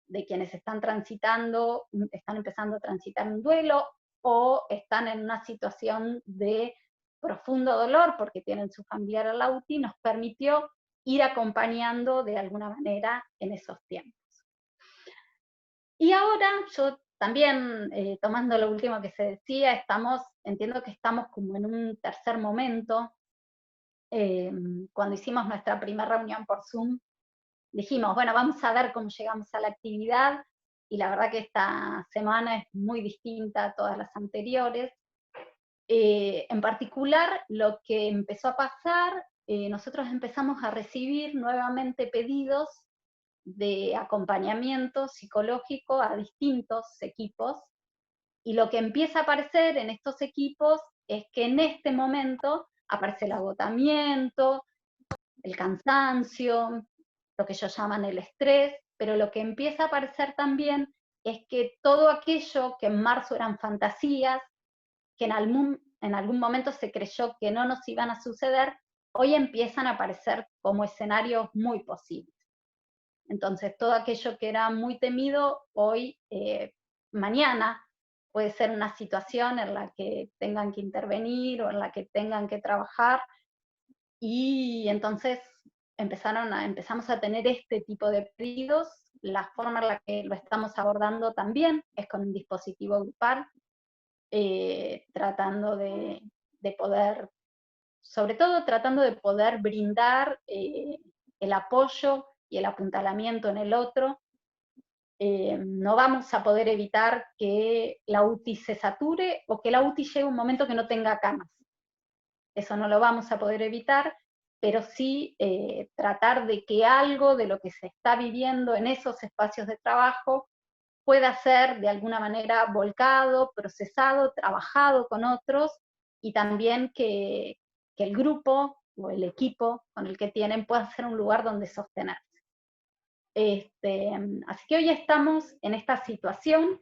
de quienes están transitando, están empezando a transitar un duelo o están en una situación de profundo dolor porque tienen su familiar en la UTI, nos permitió ir acompañando de alguna manera en esos tiempos. Y ahora yo también, tomando lo último que se decía, entiendo que estamos como en un tercer momento. Cuando hicimos nuestra primera reunión por Zoom, dijimos, bueno, vamos a ver cómo llegamos a la actividad, y la verdad que esta semana es muy distinta a todas las anteriores. En particular, lo que empezó a pasar, nosotros empezamos a recibir nuevamente pedidos de acompañamiento psicológico a distintos equipos, y lo que empieza a aparecer en estos equipos es que en este momento aparece el agotamiento, el cansancio, lo que ellos llaman el estrés, pero lo que empieza a aparecer también es que todo aquello que en marzo eran fantasías, que en algún momento se creyó que no nos iban a suceder, hoy empiezan a aparecer como escenarios muy posibles. Entonces, todo aquello que era muy temido, hoy, mañana, puede ser una situación en la que tengan que intervenir o en la que tengan que trabajar, y entonces empezamos a tener este tipo de pedidos. La forma en la que lo estamos abordando también es con un dispositivo grupal, tratando de poder, sobre todo tratando de poder brindar el apoyo y el apuntalamiento en el otro. No vamos a poder evitar que la UTI se sature o que la UTI llegue a un momento que no tenga camas. Eso no lo vamos a poder evitar, pero sí tratar de que algo de lo que se está viviendo en esos espacios de trabajo pueda ser de alguna manera volcado, procesado, trabajado con otros, y también que el grupo o el equipo con el que tienen pueda ser un lugar donde sostenerse. Así que hoy estamos en esta situación.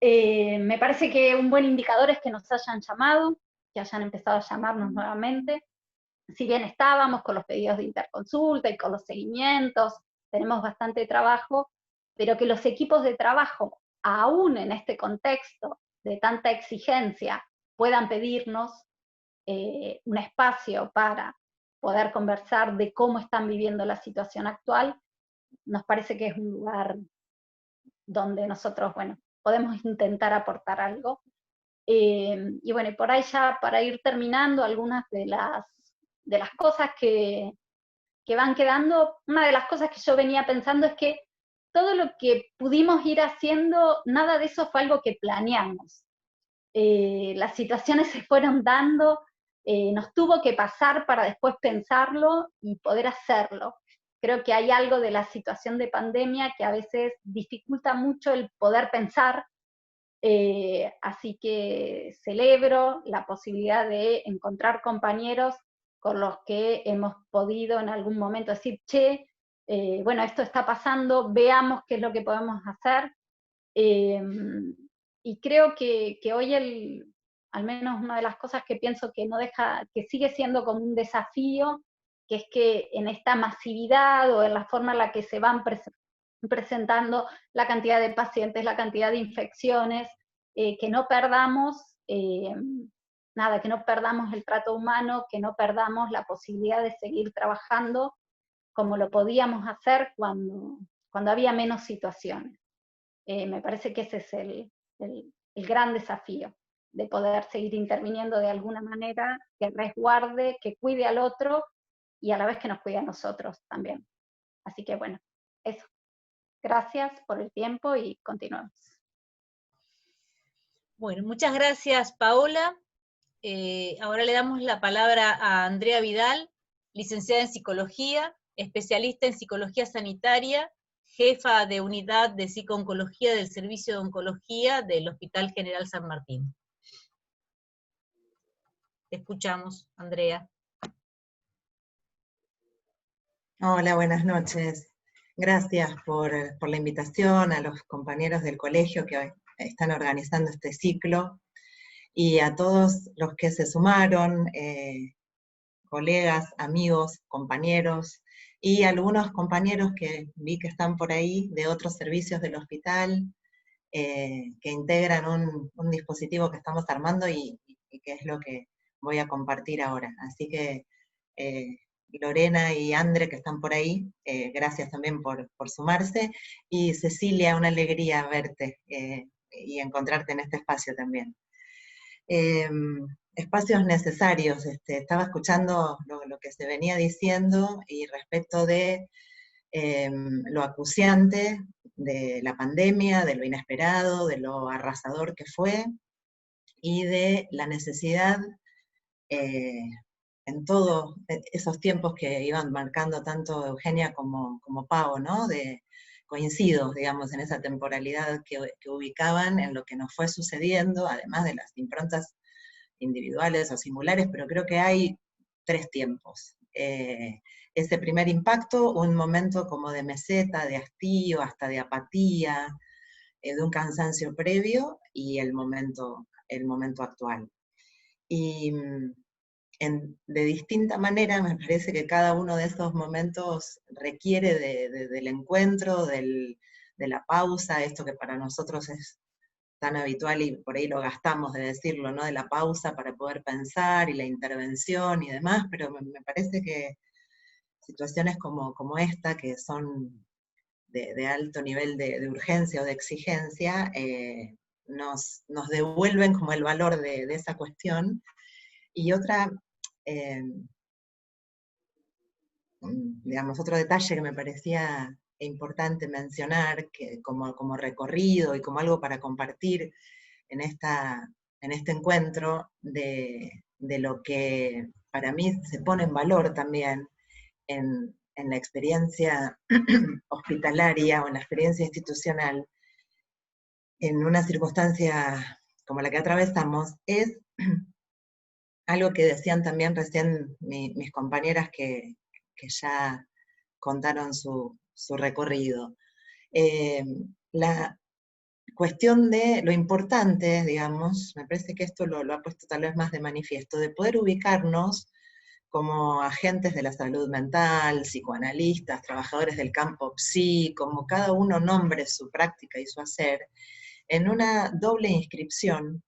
Me parece que un buen indicador es que nos hayan llamado, que hayan empezado a llamarnos nuevamente. Si bien estábamos con los pedidos de interconsulta y con los seguimientos, tenemos bastante trabajo, pero que los equipos de trabajo, aún en este contexto de tanta exigencia, puedan pedirnos un espacio para poder conversar de cómo están viviendo la situación actual, nos parece que es un lugar donde nosotros, bueno, podemos intentar aportar algo. Y bueno, y por ahí ya para ir terminando algunas de las cosas que van quedando, una de las cosas que yo venía pensando es que todo lo que pudimos ir haciendo, nada de eso fue algo que planeamos. Las situaciones se fueron dando, nos tuvo que pasar para después pensarlo y poder hacerlo. Creo que hay algo de la situación de pandemia que a veces dificulta mucho el poder pensar, así que celebro la posibilidad de encontrar compañeros con los que hemos podido en algún momento decir, che, bueno, esto está pasando, veamos qué es lo que podemos hacer. Y creo que hoy al menos una de las cosas que pienso que no deja, que sigue siendo como un desafío, que es que en esta masividad o en la forma en la que se van presentando la cantidad de pacientes, la cantidad de infecciones, que no perdamos, nada, que no perdamos el trato humano, que no perdamos la posibilidad de seguir trabajando como lo podíamos hacer cuando había menos situaciones. Me parece que ese es el gran desafío, de poder seguir interviniendo de alguna manera que resguarde, que cuide al otro y a la vez que nos cuide a nosotros también. Así que bueno, eso. Gracias por el tiempo y continuamos.
Bueno, muchas gracias, Paola. Ahora le damos la palabra a Andrea Vidal, licenciada en Psicología, especialista en Psicología Sanitaria, jefa de Unidad de Psico-Oncología del Servicio de Oncología del Hospital General San Martín. Te escuchamos, Andrea.
Hola, buenas noches. Gracias por la invitación, a los compañeros del colegio que hoy están organizando este ciclo, y a todos los que se sumaron, colegas, amigos, compañeros, y algunos compañeros que vi que están por ahí de otros servicios del hospital, que integran un dispositivo que estamos armando y que es lo que voy a compartir ahora. Así que Lorena y Andre, que están por ahí, gracias también por sumarse, y Cecilia, una alegría verte y encontrarte en este espacio también. Espacios necesarios, estaba escuchando lo que se venía diciendo y respecto de lo acuciante de la pandemia, de lo inesperado, de lo arrasador que fue, y de la necesidad en todos esos tiempos que iban marcando tanto Eugenia como Pau, ¿no? Coincidos, digamos, en esa temporalidad que ubicaban en lo que nos fue sucediendo, además de las improntas individuales o singulares, pero creo que hay tres tiempos. Ese primer impacto, un momento como de meseta, de hastío, hasta de apatía, de un cansancio previo, y el momento actual. Y de distinta manera me parece que cada uno de esos momentos requiere del encuentro, de la pausa, esto que para nosotros es tan habitual y por ahí lo gastamos de decirlo, ¿no? De la pausa para poder pensar y la intervención y demás, pero me parece que situaciones como esta, que son de alto nivel de urgencia o de exigencia, nos devuelven como el valor de esa cuestión. Y otra, digamos, otro detalle que me parecía importante mencionar, que como recorrido y como algo para compartir en este encuentro, de lo que para mí se pone en valor también en la experiencia hospitalaria o en la experiencia institucional, en una circunstancia como la que atravesamos, es algo que decían también recién mis compañeras que ya contaron su su recorrido. La cuestión de lo importante, digamos, me parece que esto lo ha puesto tal vez más de manifiesto, de poder ubicarnos como agentes de la salud mental, psicoanalistas, trabajadores del campo psi, como cada uno nombre su práctica y su hacer, en una doble inscripción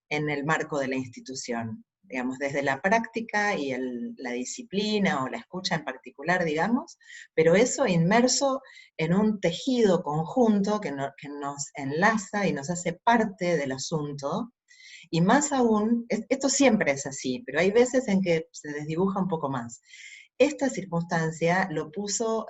en el marco de la institución, digamos, desde la práctica y la disciplina o la escucha en particular, digamos, pero eso inmerso en un tejido conjunto que nos enlaza y nos hace parte del asunto. Y más aún, esto siempre es así, pero hay veces en que se desdibuja un poco más. Esta circunstancia lo puso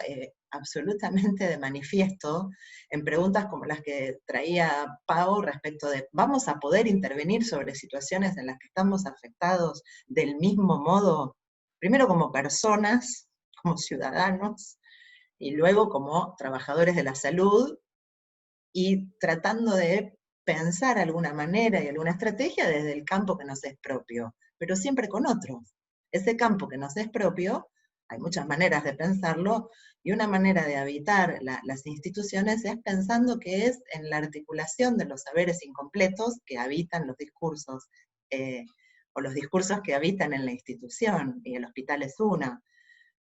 absolutamente de manifiesto en preguntas como las que traía Pau respecto de, ¿vamos a poder intervenir sobre situaciones en las que estamos afectados del mismo modo? Primero como personas, como ciudadanos, y luego como trabajadores de la salud, y tratando de pensar alguna manera y alguna estrategia desde el campo que nos es propio, pero siempre con otros. Ese campo que nos es propio, hay muchas maneras de pensarlo, y una manera de habitar las instituciones es pensando que es en la articulación de los saberes incompletos que habitan los discursos, o los discursos que habitan en la institución, y el hospital es una,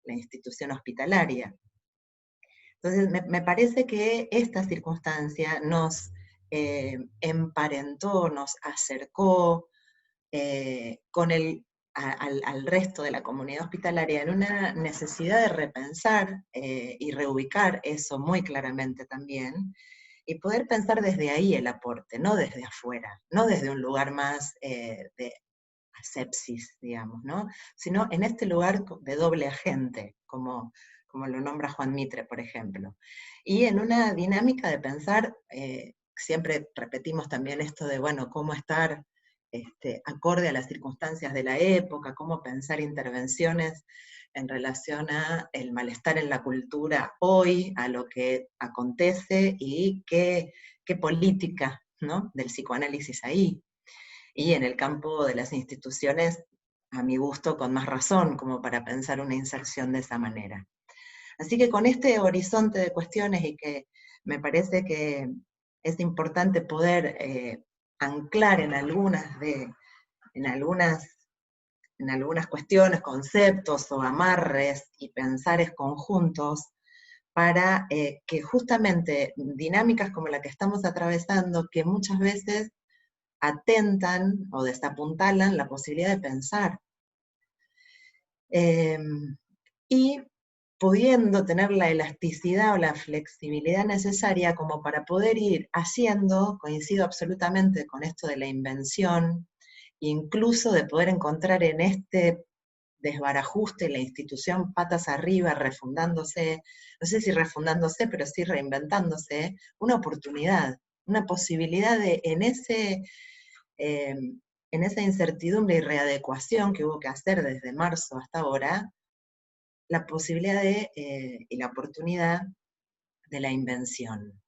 la institución hospitalaria. Entonces, me parece que esta circunstancia nos emparentó, nos acercó al resto de la comunidad hospitalaria en una necesidad de repensar y reubicar eso muy claramente también, y poder pensar desde ahí el aporte, no desde afuera, no desde un lugar más de asepsis, digamos, ¿no? Sino en este lugar de doble agente, como lo nombra Juan Mitre, por ejemplo. Y en una dinámica de pensar, siempre repetimos también esto de, bueno, cómo estar acorde a las circunstancias de la época, cómo pensar intervenciones en relación a el malestar en la cultura hoy, a lo que acontece y qué política, ¿no?, del psicoanálisis ahí. Y en el campo de las instituciones, a mi gusto, con más razón, como para pensar una inserción de esa manera. Así que con este horizonte de cuestiones, y que me parece que es importante poder anclar en algunas cuestiones, conceptos o amarres y pensares conjuntos, para que justamente dinámicas como la que estamos atravesando, que muchas veces atentan o desapuntalan la posibilidad de pensar. Y pudiendo tener la elasticidad o la flexibilidad necesaria como para poder ir haciendo, coincido absolutamente con esto de la invención, incluso de poder encontrar en este desbarajuste la institución patas arriba, refundándose, no sé si refundándose, pero sí reinventándose, una oportunidad, una posibilidad de, en esa incertidumbre y readecuación que hubo que hacer desde marzo hasta ahora, la posibilidad y la oportunidad de la invención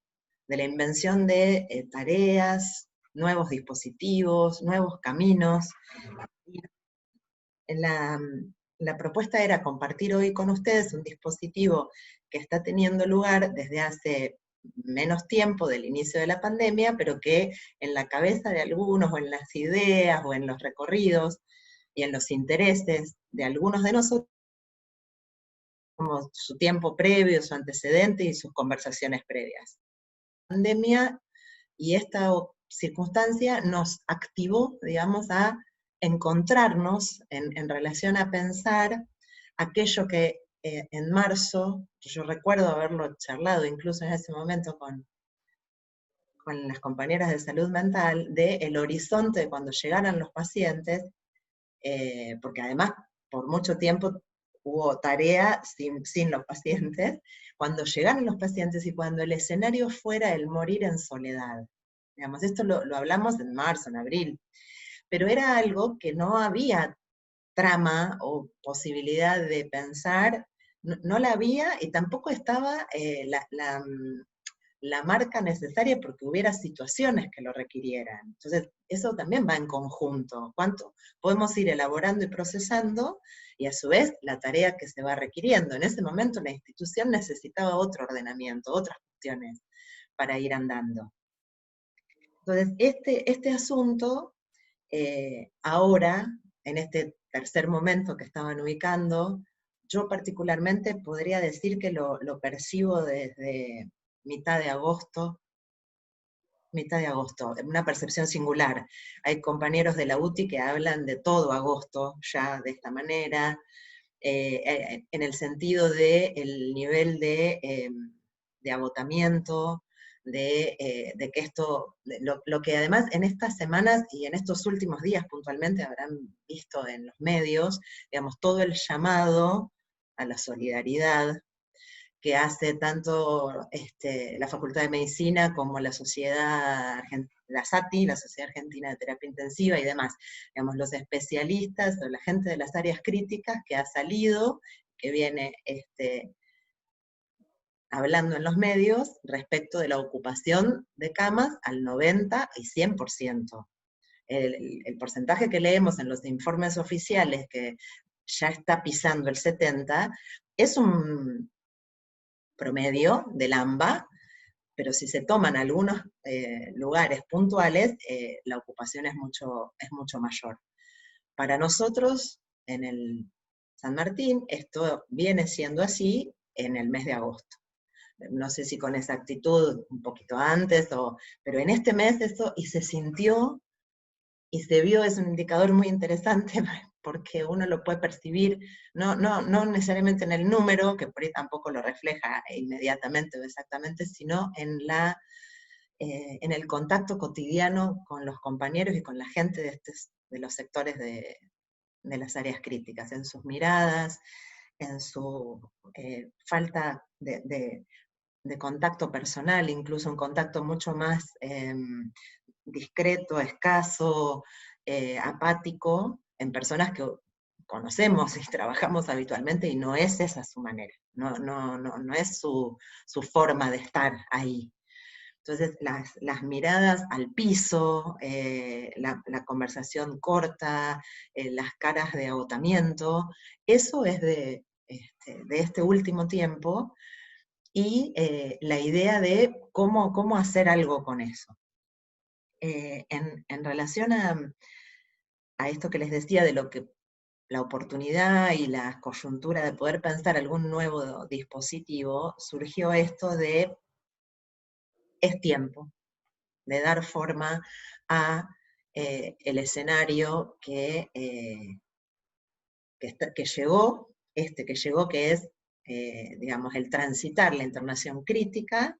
de tareas, nuevos dispositivos, nuevos caminos. La propuesta era compartir hoy con ustedes un dispositivo que está teniendo lugar desde hace menos tiempo del inicio de la pandemia, pero que en la cabeza de algunos, o en las ideas, o en los recorridos, y en los intereses de algunos de nosotros, como su tiempo previo, su antecedente y sus conversaciones previas. La pandemia y esta circunstancia nos activó, digamos, a encontrarnos en relación a pensar aquello que en marzo, yo recuerdo haberlo charlado incluso en ese momento con las compañeras de salud mental, del horizonte de cuando llegaran los pacientes, porque además por mucho tiempo hubo tarea sin los pacientes, cuando llegaron los pacientes y cuando el escenario fuera el morir en soledad. Digamos, esto lo hablamos en marzo, en abril, pero era algo que no había trama o posibilidad de pensar, no la había, y tampoco estaba la marca necesaria porque hubiera situaciones que lo requirieran. Entonces, eso también va en conjunto. ¿Cuánto podemos ir elaborando y procesando? Y a su vez, la tarea que se va requiriendo. En ese momento la institución necesitaba otro ordenamiento, otras cuestiones para ir andando. Entonces, este asunto, ahora, en este tercer momento que estaban ubicando, yo particularmente podría decir que lo percibo desde mitad de agosto, una percepción singular. Hay compañeros de la UTI que hablan de todo agosto ya de esta manera, en el sentido del nivel de agotamiento, de que esto, lo que además en estas semanas y en estos últimos días puntualmente habrán visto en los medios, digamos, todo el llamado a la solidaridad que hace tanto la Facultad de Medicina como la Sociedad la SATI, la Sociedad Argentina de Terapia Intensiva y demás, digamos, los especialistas o la gente de las áreas críticas que ha salido, que viene hablando en los medios respecto de la ocupación de camas al 90 y 100%. El porcentaje que leemos en los informes oficiales, que ya está pisando el 70%, es un promedio del AMBA, pero si se toman algunos lugares puntuales, la ocupación es mucho mayor. Para nosotros, en el San Martín, esto viene siendo así en el mes de agosto. No sé si con exactitud un poquito antes, pero en este mes eso, y se sintió, y se vio, es un indicador muy interesante, porque uno lo puede percibir, no necesariamente en el número, que por ahí tampoco lo refleja inmediatamente o exactamente, sino en el contacto cotidiano con los compañeros y con la gente de los sectores de las áreas críticas, en sus miradas, en su falta de contacto personal, incluso un contacto mucho más discreto, escaso, apático, en personas que conocemos y trabajamos habitualmente, y no es esa su manera, no es su forma de estar ahí. Entonces, las miradas al piso, la conversación corta, las caras de agotamiento, eso es de este último tiempo, y la idea de cómo hacer algo con eso. En relación a esto que les decía de lo que la oportunidad y la coyuntura de poder pensar algún nuevo dispositivo, surgió esto de es tiempo, de dar forma a el escenario que llegó, que es, digamos, el transitar la internación crítica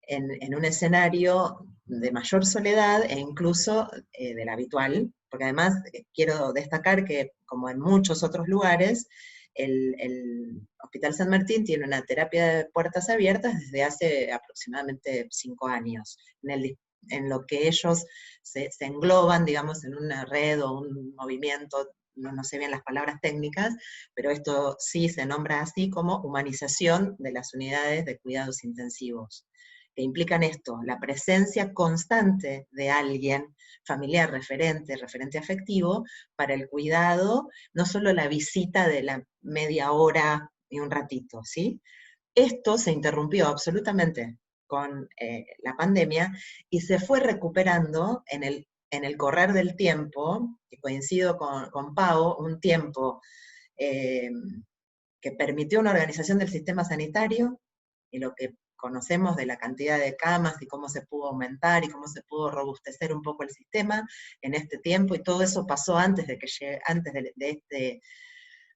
en un escenario de mayor soledad e incluso del habitual, porque además quiero destacar que, como en muchos otros lugares, el Hospital San Martín tiene una terapia de puertas abiertas desde hace aproximadamente 5 años, en lo que ellos se engloban, digamos, en una red o un movimiento, no sé bien las palabras técnicas, pero esto sí se nombra así como humanización de las unidades de cuidados intensivos, que implican esto, la presencia constante de alguien, familiar, referente afectivo, para el cuidado, no solo la visita de la media hora y un ratito, ¿sí? Esto se interrumpió absolutamente con la pandemia, y se fue recuperando en el correr del tiempo, que coincido con Pau, un tiempo que permitió una organización del sistema sanitario, y lo que conocemos de la cantidad de camas y cómo se pudo aumentar y cómo se pudo robustecer un poco el sistema en este tiempo, y todo eso pasó antes de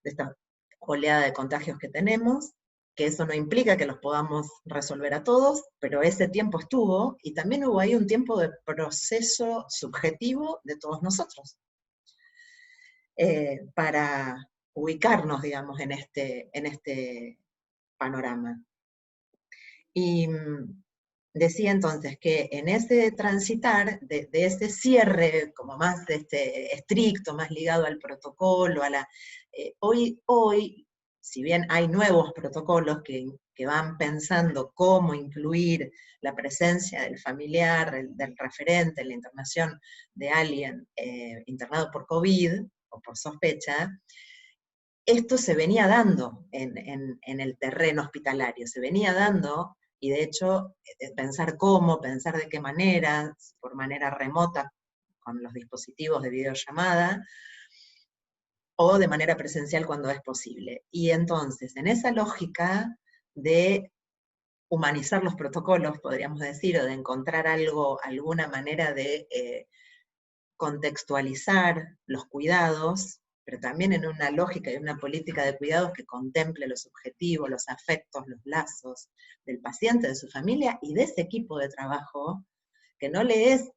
esta oleada de contagios que tenemos, que eso no implica que los podamos resolver a todos, pero ese tiempo estuvo, y también hubo ahí un tiempo de proceso subjetivo de todos nosotros, para ubicarnos, digamos, en este panorama. Y decía entonces que en ese transitar, de ese cierre como más estricto, más ligado al protocolo, hoy, si bien hay nuevos protocolos que que van pensando cómo incluir la presencia del familiar, del referente en la internación de alguien internado por COVID o por sospecha, esto se venía dando en el terreno hospitalario, se venía dando, y de hecho pensar cómo, pensar de qué manera, por manera remota, con los dispositivos de videollamada, o de manera presencial cuando es posible. Y entonces, en esa lógica de humanizar los protocolos, podríamos decir, o de encontrar alguna manera de contextualizar los cuidados, pero también en una lógica y una política de cuidados que contemple los objetivos, los afectos, los lazos del paciente, de su familia y de ese equipo de trabajo, que no le es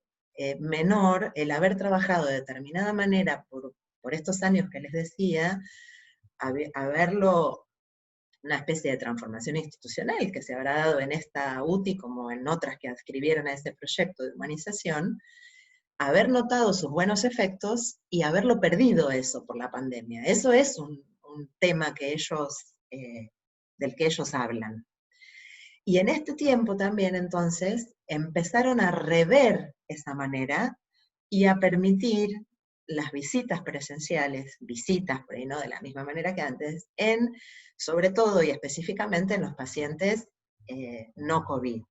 menor el haber trabajado de determinada manera por estos años que les decía, haberlo una especie de transformación institucional que se habrá dado en esta UTI como en otras que adscribieron a ese proyecto de humanización, haber notado sus buenos efectos y haberlo perdido eso por la pandemia. Eso es un tema que del que ellos hablan. Y en este tiempo también, entonces, empezaron a rever esa manera y a permitir las visitas presenciales, visitas, por ahí no de la misma manera que antes, sobre todo y específicamente en los pacientes no COVID,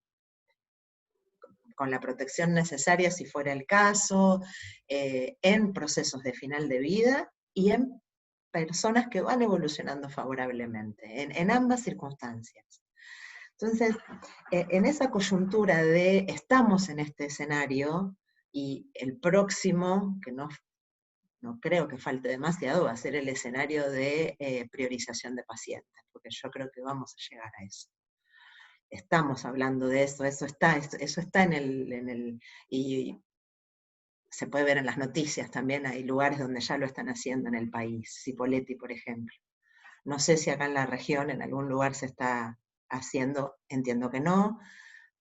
con la protección necesaria si fuera el caso, en procesos de final de vida y en personas que van evolucionando favorablemente, en ambas circunstancias. Entonces, en esa coyuntura de estamos en este escenario, y el próximo, que no creo que falte demasiado, va a ser el escenario de priorización de pacientes, porque yo creo que vamos a llegar a eso. Estamos hablando de eso, eso está y se puede ver en las noticias también, hay lugares donde ya lo están haciendo en el país, Cipolletti, por ejemplo. No sé si acá en la región, en algún lugar se está haciendo, entiendo que no,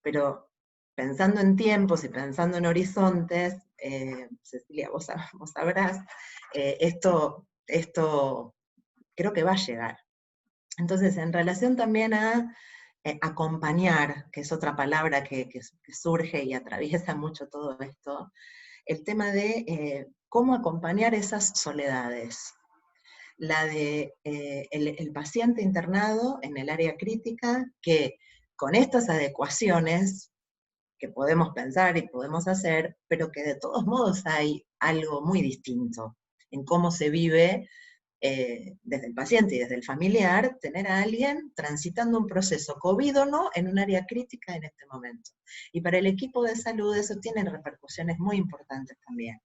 pero pensando en tiempos y pensando en horizontes, Cecilia, vos sabrás, esto creo que va a llegar. Entonces, en relación también a acompañar, que es otra palabra que surge y atraviesa mucho todo esto, el tema de cómo acompañar esas soledades. La de el paciente internado en el área crítica, que con estas adecuaciones que podemos pensar y podemos hacer, pero que de todos modos hay algo muy distinto en cómo se vive desde el paciente y desde el familiar, tener a alguien transitando un proceso COVID o no en un área crítica en este momento. Y para el equipo de salud eso tiene repercusiones muy importantes también.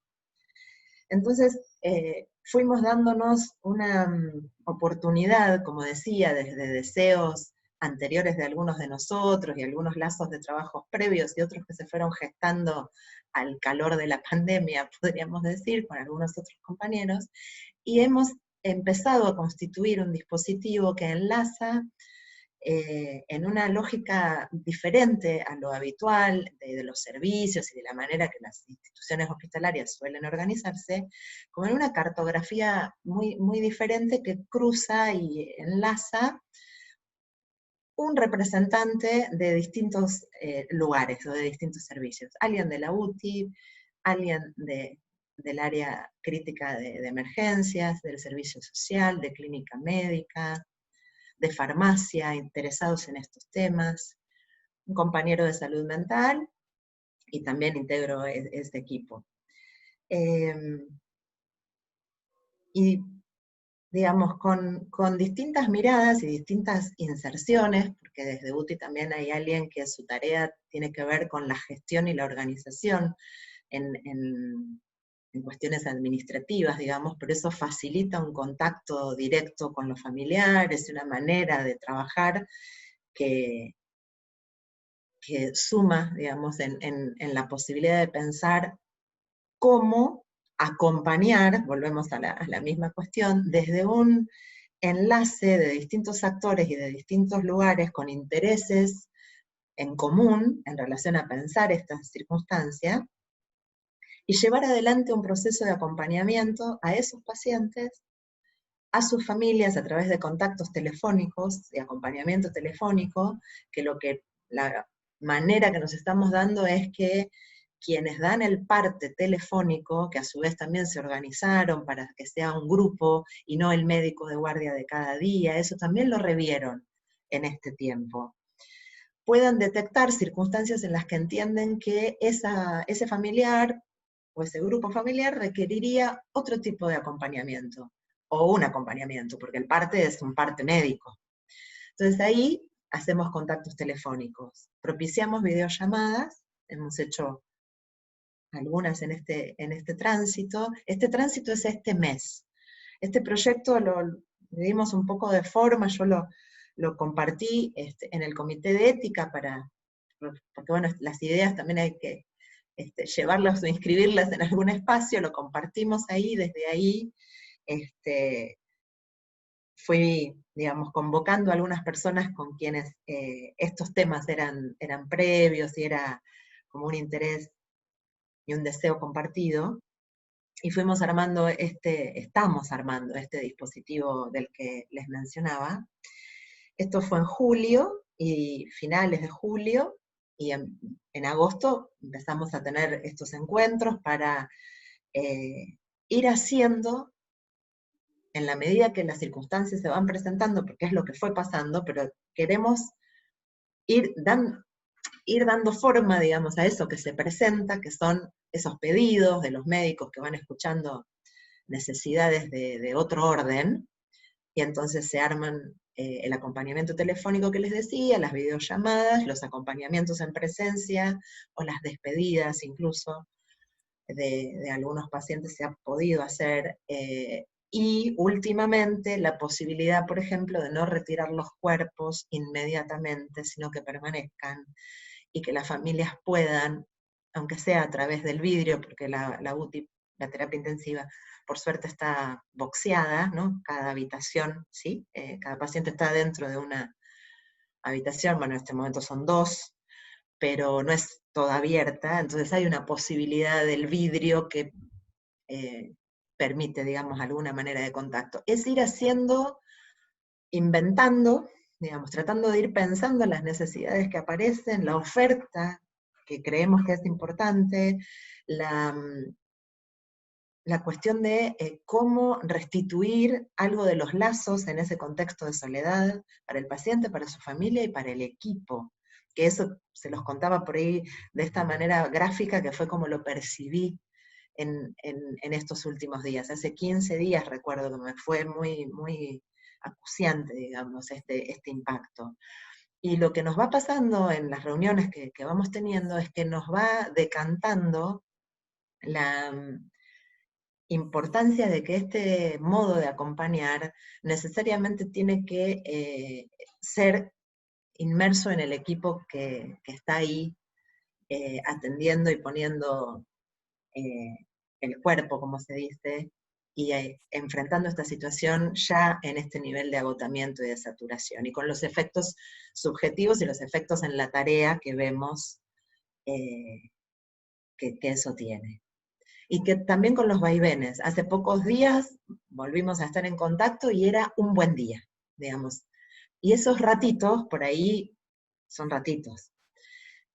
Entonces, fuimos dándonos una oportunidad, como decía, desde deseos anteriores de algunos de nosotros y algunos lazos de trabajos previos y otros que se fueron gestando al calor de la pandemia, podríamos decir, con algunos otros compañeros, y hemos empezado a constituir un dispositivo que enlaza en una lógica diferente a lo habitual de los servicios y de la manera que las instituciones hospitalarias suelen organizarse, como en una cartografía muy, muy diferente que cruza y enlaza un representante de distintos lugares o de distintos servicios. Alguien de la UTI, alguien del área crítica de emergencias, del servicio social, de clínica médica, de farmacia, interesados en estos temas, un compañero de salud mental, y también integro este equipo. Y digamos, con distintas miradas y distintas inserciones, porque desde UTI también hay alguien que su tarea tiene que ver con la gestión y la organización en cuestiones administrativas, digamos, pero eso facilita un contacto directo con los familiares, una manera de trabajar que suma, digamos, en la posibilidad de pensar cómo acompañar, volvemos a la misma cuestión, desde un enlace de distintos actores y de distintos lugares con intereses en común en relación a pensar esta circunstancia, y llevar adelante un proceso de acompañamiento a esos pacientes a sus familias a través de contactos telefónicos, de acompañamiento telefónico, la manera que nos estamos dando es que quienes dan el parte telefónico, que a su vez también se organizaron para que sea un grupo y no el médico de guardia de cada día, eso también lo revieron en este tiempo, puedan detectar circunstancias en las que entienden que ese familiar o ese grupo familiar requeriría otro tipo de acompañamiento, o un acompañamiento, porque el parte es un parte médico. Entonces ahí hacemos contactos telefónicos, propiciamos videollamadas, hemos hecho algunas en este tránsito. Este tránsito es este mes. Este proyecto le dimos un poco de forma, yo lo compartí en el comité de ética porque bueno, las ideas también hay que llevarlas o inscribirlas en algún espacio, lo compartimos ahí, desde ahí fui, digamos, convocando a algunas personas con quienes estos temas eran previos y era como un interés y un deseo compartido, y estamos armando este dispositivo del que les mencionaba. Esto fue en julio, y finales de julio, y en agosto empezamos a tener estos encuentros para ir haciendo, en la medida que las circunstancias se van presentando, porque es lo que fue pasando, pero queremos ir dando forma, digamos, a eso que se presenta, que son esos pedidos de los médicos que van escuchando necesidades de otro orden, y entonces se arman el acompañamiento telefónico que les decía, las videollamadas, los acompañamientos en presencia, o las despedidas incluso de algunos pacientes se ha podido hacer, y últimamente la posibilidad, por ejemplo, de no retirar los cuerpos inmediatamente, sino que permanezcan, y que las familias puedan, aunque sea a través del vidrio, porque la UTI, la terapia intensiva, por suerte está boxeada, ¿no? Cada habitación, ¿sí? Cada paciente está dentro de una habitación, bueno, en este momento son 2, pero no es toda abierta, entonces hay una posibilidad del vidrio que permite, digamos, alguna manera de contacto. Es ir haciendo, inventando, digamos, tratando de ir pensando en las necesidades que aparecen, la oferta que creemos que es importante, la cuestión de cómo restituir algo de los lazos en ese contexto de soledad para el paciente, para su familia y para el equipo. Que eso se los contaba por ahí de esta manera gráfica, que fue como lo percibí en estos últimos días. Hace 15 días recuerdo que me fue muy, muy acuciante, digamos, este impacto. Y lo que nos va pasando en las reuniones que vamos teniendo es que nos va decantando la importancia de que este modo de acompañar necesariamente tiene que ser inmerso en el equipo que está ahí atendiendo y poniendo el cuerpo, como se dice, y enfrentando esta situación ya en este nivel de agotamiento y de saturación, y con los efectos subjetivos y los efectos en la tarea que vemos que eso tiene. Y que también con los vaivenes. Hace pocos días volvimos a estar en contacto y era un buen día, digamos. Y esos ratitos, por ahí, son ratitos.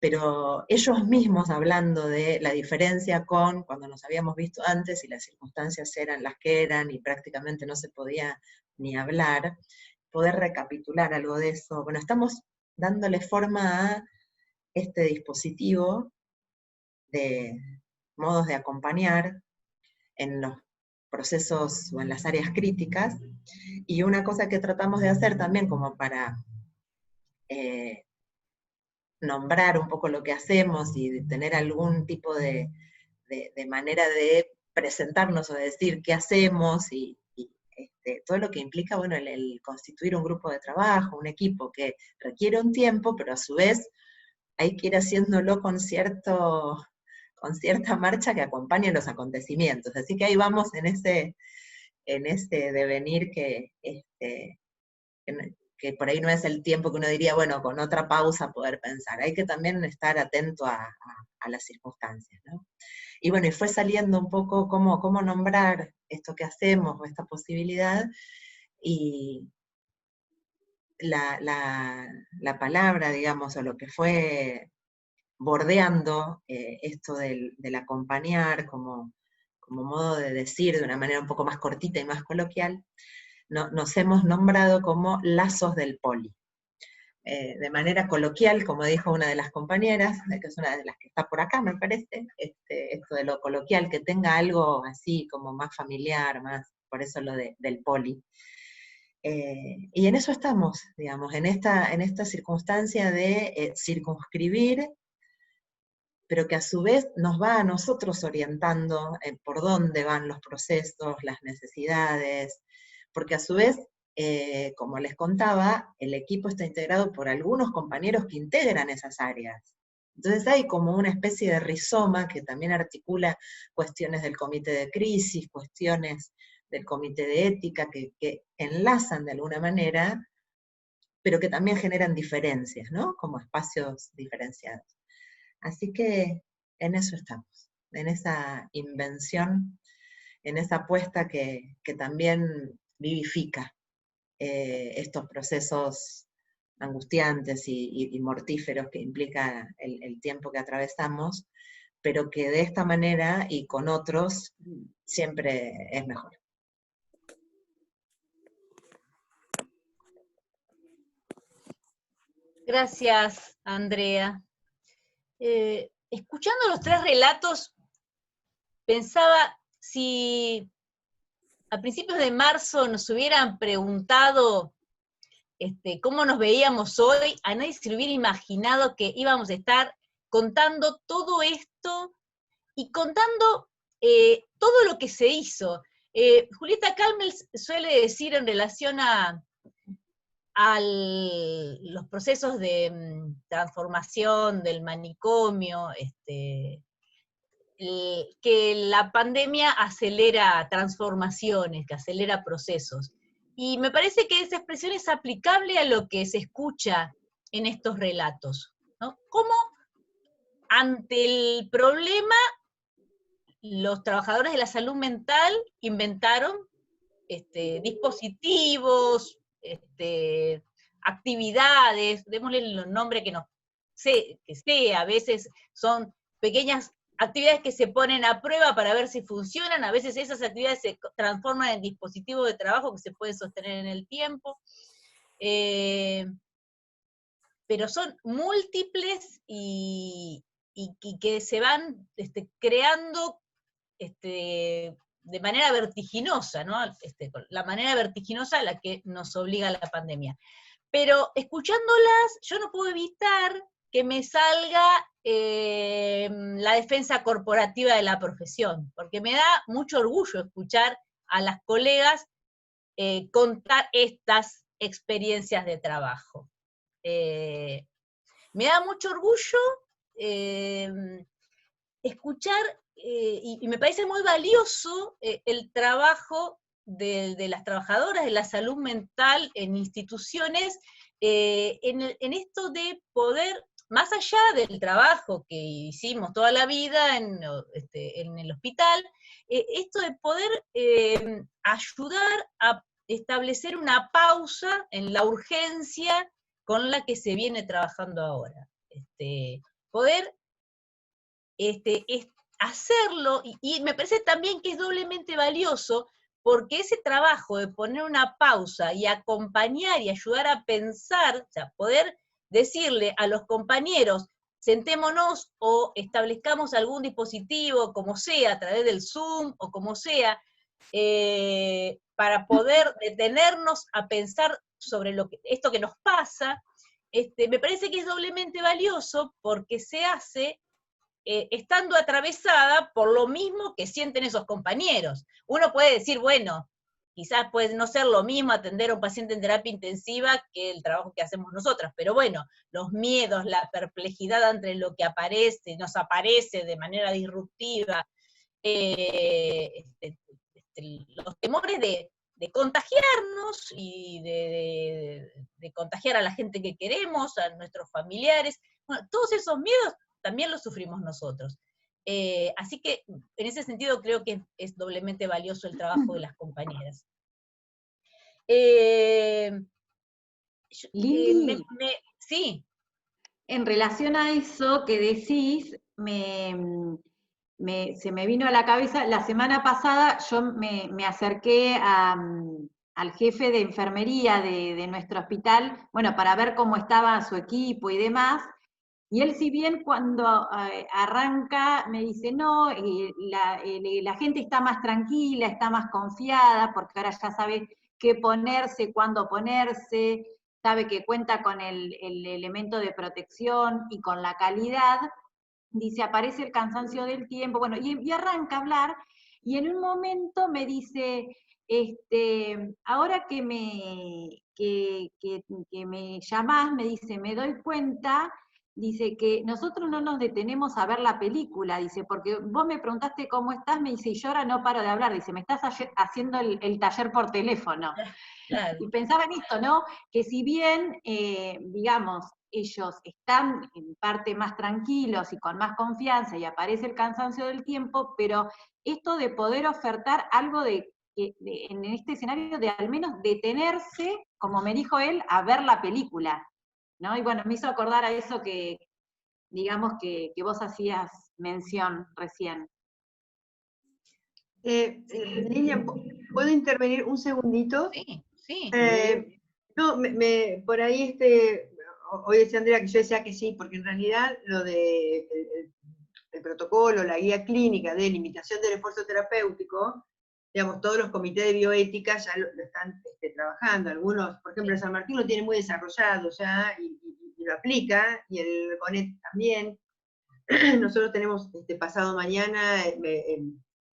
Pero ellos mismos hablando de la diferencia con cuando nos habíamos visto antes y las circunstancias eran las que eran y prácticamente no se podía ni hablar, poder recapitular algo de eso. Bueno, estamos dándole forma a este dispositivo de modos de acompañar en los procesos o en las áreas críticas, y una cosa que tratamos de hacer también como para nombrar un poco lo que hacemos y de tener algún tipo de manera de presentarnos o de decir qué hacemos y todo lo que implica, bueno, el constituir un grupo de trabajo, un equipo que requiere un tiempo, pero a su vez hay que ir haciéndolo con cierta marcha que acompañe los acontecimientos. Así que ahí vamos en ese devenir que por ahí no es el tiempo que uno diría, bueno, con otra pausa poder pensar. Hay que también estar atento a las circunstancias, ¿no? Y bueno, y fue saliendo un poco cómo nombrar esto que hacemos, o esta posibilidad, y la palabra, digamos, o lo que fue bordeando esto del acompañar como modo de decir de una manera un poco más cortita y más coloquial, nos hemos nombrado como lazos del poli. De manera coloquial, como dijo una de las compañeras, que es una de las que está por acá, me parece, esto de lo coloquial, que tenga algo así como más familiar, más, por eso lo del poli. Y en eso estamos, digamos, en esta circunstancia de circunscribir, pero que a su vez nos va a nosotros orientando por dónde van los procesos, las necesidades, porque a su vez, como les contaba, el equipo está integrado por algunos compañeros que integran esas áreas. Entonces hay como una especie de rizoma que también articula cuestiones del comité de crisis, cuestiones del comité de ética, que enlazan de alguna manera, pero que también generan diferencias, ¿no? Como espacios diferenciados. Así que en eso estamos, en esa invención, en esa apuesta que también vivifica estos procesos angustiantes y mortíferos que implica el tiempo que atravesamos, pero que de esta manera y con otros siempre es mejor.
Gracias, Andrea. Escuchando los tres relatos, pensaba si a principios de marzo nos hubieran preguntado cómo nos veíamos hoy, a nadie se le hubiera imaginado que íbamos a estar contando todo esto y contando todo lo que se hizo. Julieta Calmel suele decir en relación a los procesos de transformación del manicomio, que la pandemia acelera transformaciones, que acelera procesos. Y me parece que esa expresión es aplicable a lo que se escucha en estos relatos, ¿no? Cómo ante el problema los trabajadores de la salud mental inventaron dispositivos, actividades, démosle el nombre que sea, a veces son pequeñas actividades que se ponen a prueba para ver si funcionan, a veces esas actividades se transforman en dispositivos de trabajo que se pueden sostener en el tiempo, pero son múltiples y que se van creando de manera vertiginosa, ¿no? La manera vertiginosa a la que nos obliga la pandemia. Pero escuchándolas, yo no puedo evitar que me salga la defensa corporativa de la profesión, porque me da mucho orgullo escuchar a las colegas contar estas experiencias de trabajo. Me da mucho orgullo escuchar, y me parece muy valioso el trabajo de las trabajadoras de la salud mental en instituciones, en esto de poder, más allá del trabajo que hicimos toda la vida en el hospital, esto de poder ayudar a establecer una pausa en la urgencia con la que se viene trabajando ahora. Poder hacerlo, y me parece también que es doblemente valioso, porque ese trabajo de poner una pausa y acompañar y ayudar a pensar, o sea, poder decirle a los compañeros, sentémonos o establezcamos algún dispositivo, como sea, a través del Zoom o como sea, para poder detenernos a pensar sobre esto que nos pasa, me parece que es doblemente valioso porque se hace estando atravesada por lo mismo que sienten esos compañeros. Uno puede decir, bueno, quizás puede no ser lo mismo atender a un paciente en terapia intensiva que el trabajo que hacemos nosotras, pero bueno, los miedos, la perplejidad ante lo que nos aparece de manera disruptiva, los temores de contagiarnos y de contagiar a la gente que queremos, a nuestros familiares, bueno, todos esos miedos también lo sufrimos nosotros. Así que en ese sentido creo que es doblemente valioso el trabajo de las compañeras.
Lili,
sí.
en relación a eso que decís, se me vino a la cabeza, la semana pasada yo me acerqué al jefe de enfermería de nuestro hospital, bueno, para ver cómo estaba su equipo y demás, y él, si bien cuando arranca me dice, no, la gente está más tranquila, está más confiada, porque ahora ya sabe qué ponerse, cuándo ponerse, sabe que cuenta con el elemento de protección y con la calidad, dice, aparece el cansancio del tiempo, bueno, y arranca a hablar, y en un momento me dice, ahora que me llamás, me dice, me doy cuenta, dice, que nosotros no nos detenemos a ver la película, dice, porque vos me preguntaste cómo estás, me dice, y yo ahora no paro de hablar, dice, me estás haciendo el taller por teléfono.
Claro.
Y pensaba en esto, ¿no? Que si bien, digamos, ellos están en parte más tranquilos y con más confianza y aparece el cansancio del tiempo, pero esto de poder ofertar algo en este escenario de al menos detenerse, como me dijo él, a ver la película, ¿no? Y bueno, me hizo acordar a eso que, digamos, que vos hacías mención recién.
Lilian, ¿puedo intervenir un segundito?
Sí, sí.
No, por ahí hoy decía Andrea que yo decía que sí, porque en realidad lo de el protocolo, la guía clínica de limitación del esfuerzo terapéutico, digamos, todos los comités de bioética ya lo están trabajando. Algunos, por ejemplo, el San Martín lo tiene muy desarrollado ya y lo aplica, y el CONET también. Nosotros tenemos pasado mañana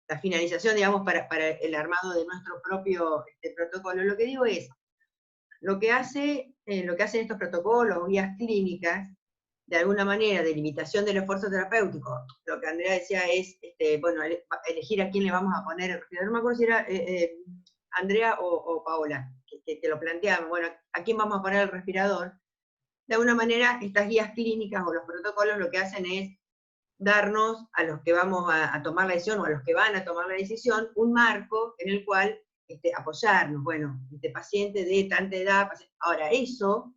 la finalización, digamos, para el armado de nuestro propio protocolo. Lo que digo es, lo que hacen estos protocolos, guías clínicas, de alguna manera, de limitación del esfuerzo terapéutico, lo que Andrea decía es, bueno, elegir a quién le vamos a poner el respirador. No me acuerdo si era Andrea o Paola, que lo planteaban, bueno, ¿a quién vamos a poner el respirador? De alguna manera, estas guías clínicas o los protocolos lo que hacen es darnos a los que vamos a tomar la decisión o a los que van a tomar la decisión un marco en el cual apoyarnos. Bueno, paciente de tanta edad. Ahora, eso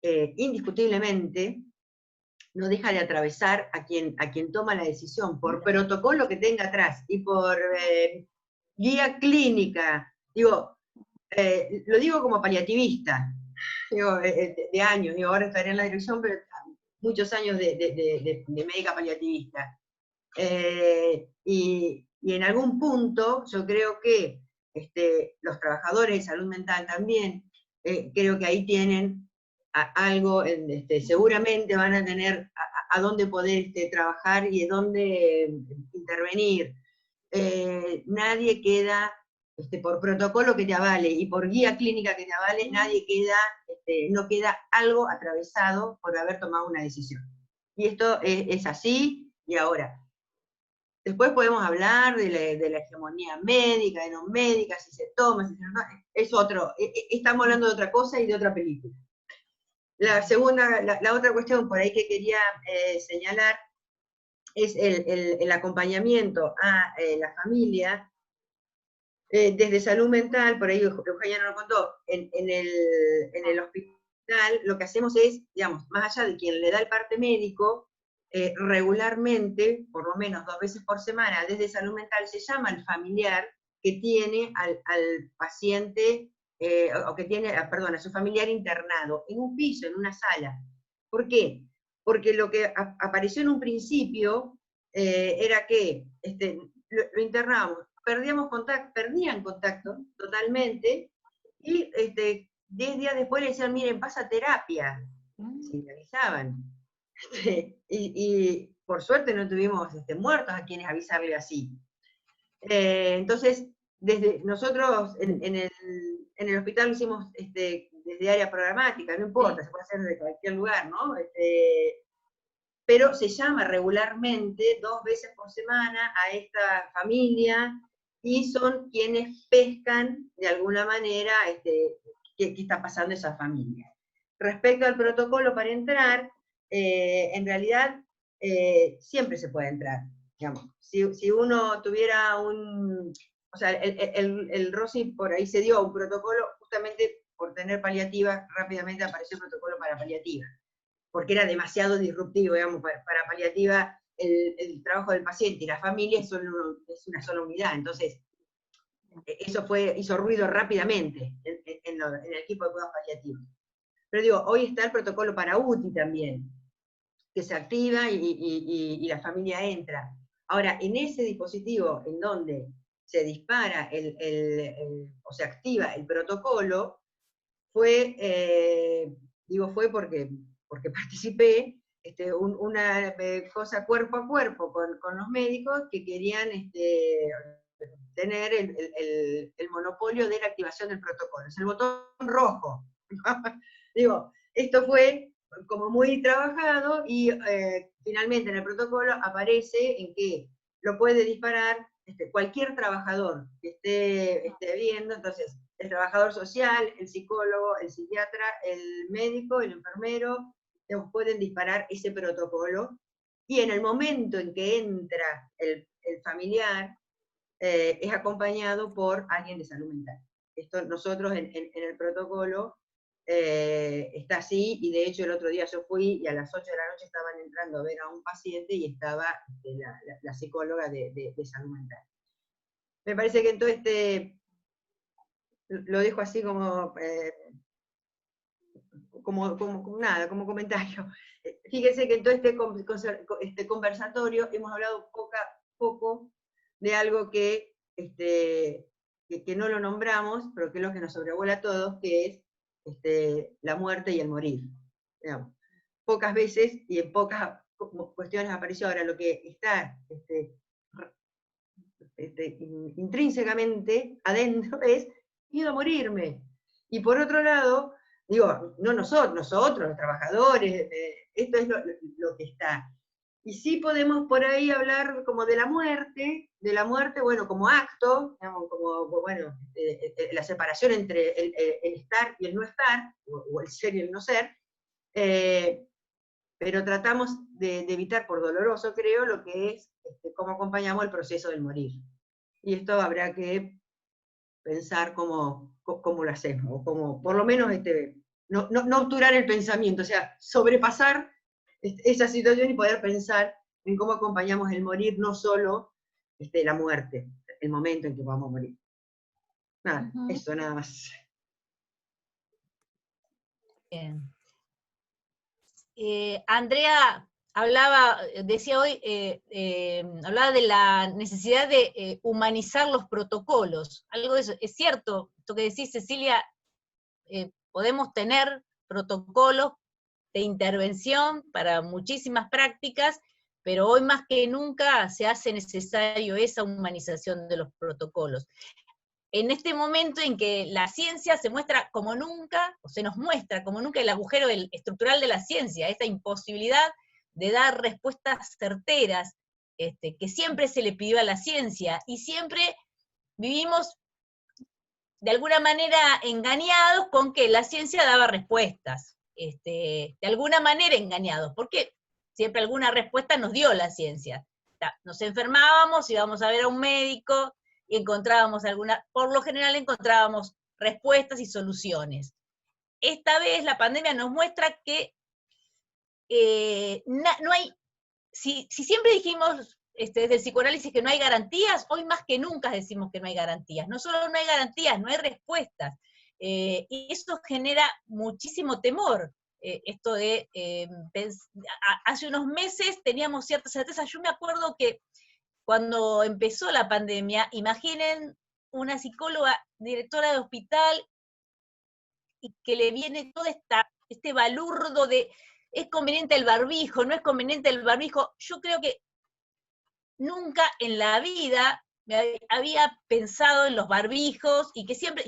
indiscutiblemente no deja de atravesar a quien toma la decisión, por protocolo que tenga atrás y por guía clínica. Digo, lo digo como paliativista, digo, de años, digo, ahora estaré en la dirección, pero muchos años de médica paliativista. Y en algún punto yo creo que los trabajadores de salud mental también, creo que ahí tienen algo, seguramente van a tener a dónde poder trabajar y de dónde intervenir. Nadie queda, por protocolo que te avale y por guía clínica que te avale, nadie queda, no queda algo atravesado por haber tomado una decisión. Y esto es así, y ahora, después podemos hablar de la hegemonía médica, de no médica, si se toma, si se no toma, es otro, estamos hablando de otra cosa y de otra película. La segunda, la otra cuestión por ahí que quería señalar es el acompañamiento a la familia. Desde salud mental, por ahí Eugenia nos lo contó, en el hospital lo que hacemos es, digamos, más allá de quien le da el parte médico, regularmente, por lo menos 2 veces por semana, desde salud mental se llama al familiar que tiene al paciente, o que tiene, perdón, a su familiar internado, en un piso, en una sala. ¿Por qué? Porque lo que apareció en un principio era que lo internábamos, perdían contacto totalmente, y 10 días después le decían, miren, pasa terapia, se avisaban. Y por suerte no tuvimos muertos a quienes avisarle así. Entonces, desde nosotros en el hospital lo hicimos desde área programática, no importa, se puede hacer desde cualquier lugar, ¿no? Pero se llama regularmente 2 veces por semana a esta familia, y son quienes pescan de alguna manera qué está pasando esa familia. Respecto al protocolo para entrar, en realidad siempre se puede entrar. Digamos. Si uno tuviera o sea, el Rossi por ahí se dio un protocolo justamente por tener paliativa, rápidamente apareció el protocolo para paliativa, porque era demasiado disruptivo, digamos, para paliativa el trabajo del paciente y la familia es una sola unidad, entonces eso hizo ruido rápidamente en el equipo de cuidados paliativos. Pero digo, hoy está el protocolo para UTI también, que se activa y la familia entra. Ahora, en ese dispositivo en donde se dispara o se activa el protocolo, fue porque participé, una cosa cuerpo a cuerpo con los médicos que querían tener el monopolio de la activación del protocolo. Es el botón rojo. Digo, esto fue como muy trabajado y finalmente en el protocolo aparece en que lo puede disparar cualquier trabajador que esté viendo, entonces el trabajador social, el psicólogo, el psiquiatra, el médico, el enfermero, pueden disparar ese protocolo, y en el momento en que entra el familiar, es acompañado por alguien de salud mental. Esto nosotros en el protocolo está así, y de hecho el otro día yo fui y a las 8 de la noche estaban entrando a ver a un paciente y estaba la psicóloga de salud mental. Me parece que entonces lo dejo así como comentario. Fíjense que en todo este conversatorio hemos hablado poco de algo que no lo nombramos, pero que es lo que nos sobrevuela a todos, que es la muerte y el morir. Digamos, pocas veces y en pocas cuestiones apareció. Ahora lo que está intrínsecamente adentro es miedo a morirme. Y por otro lado, digo, no nosotros, los trabajadores, esto es lo que está. Y sí podemos por ahí hablar como de la muerte, bueno, como acto, digamos, como, bueno, la separación entre el estar y el no estar, o el ser y el no ser, pero tratamos de evitar, por doloroso creo, lo que es cómo acompañamos el proceso del morir. Y esto habrá que pensar cómo lo hacemos, o cómo, por lo menos, no obturar el pensamiento, o sea, sobrepasar esa situación y poder pensar en cómo acompañamos el morir, no solo la muerte, el momento en que vamos a morir. Nada, eso nada más.
Bien. Andrea decía hoy, hablaba de la necesidad de humanizar los protocolos. Algo de eso, es cierto, esto que decís, Cecilia, podemos tener protocolos de intervención para muchísimas prácticas, pero hoy más que nunca se hace necesario esa humanización de los protocolos. En este momento en que la ciencia se muestra como nunca, o se nos muestra como nunca el agujero estructural de la ciencia, esa imposibilidad de dar respuestas certeras, que siempre se le pidió a la ciencia, y siempre vivimos de alguna manera engañados con que la ciencia daba respuestas, de alguna manera engañados, porque siempre alguna respuesta nos dio la ciencia. Nos enfermábamos, íbamos a ver a un médico, y encontrábamos por lo general encontrábamos respuestas y soluciones. Esta vez la pandemia nos muestra que no hay, si siempre dijimos desde el psicoanálisis que no hay garantías, hoy más que nunca decimos que no hay garantías. No solo no hay garantías, no hay respuestas. Y eso genera muchísimo temor. Esto de, hace unos meses teníamos cierta certeza. Yo me acuerdo que cuando empezó la pandemia, imaginen una psicóloga, directora de hospital, y que le viene todo este balurdo de, ¿es conveniente el barbijo? ¿No es conveniente el barbijo? Yo creo que nunca en la vida me había pensado en los barbijos, y que siempre,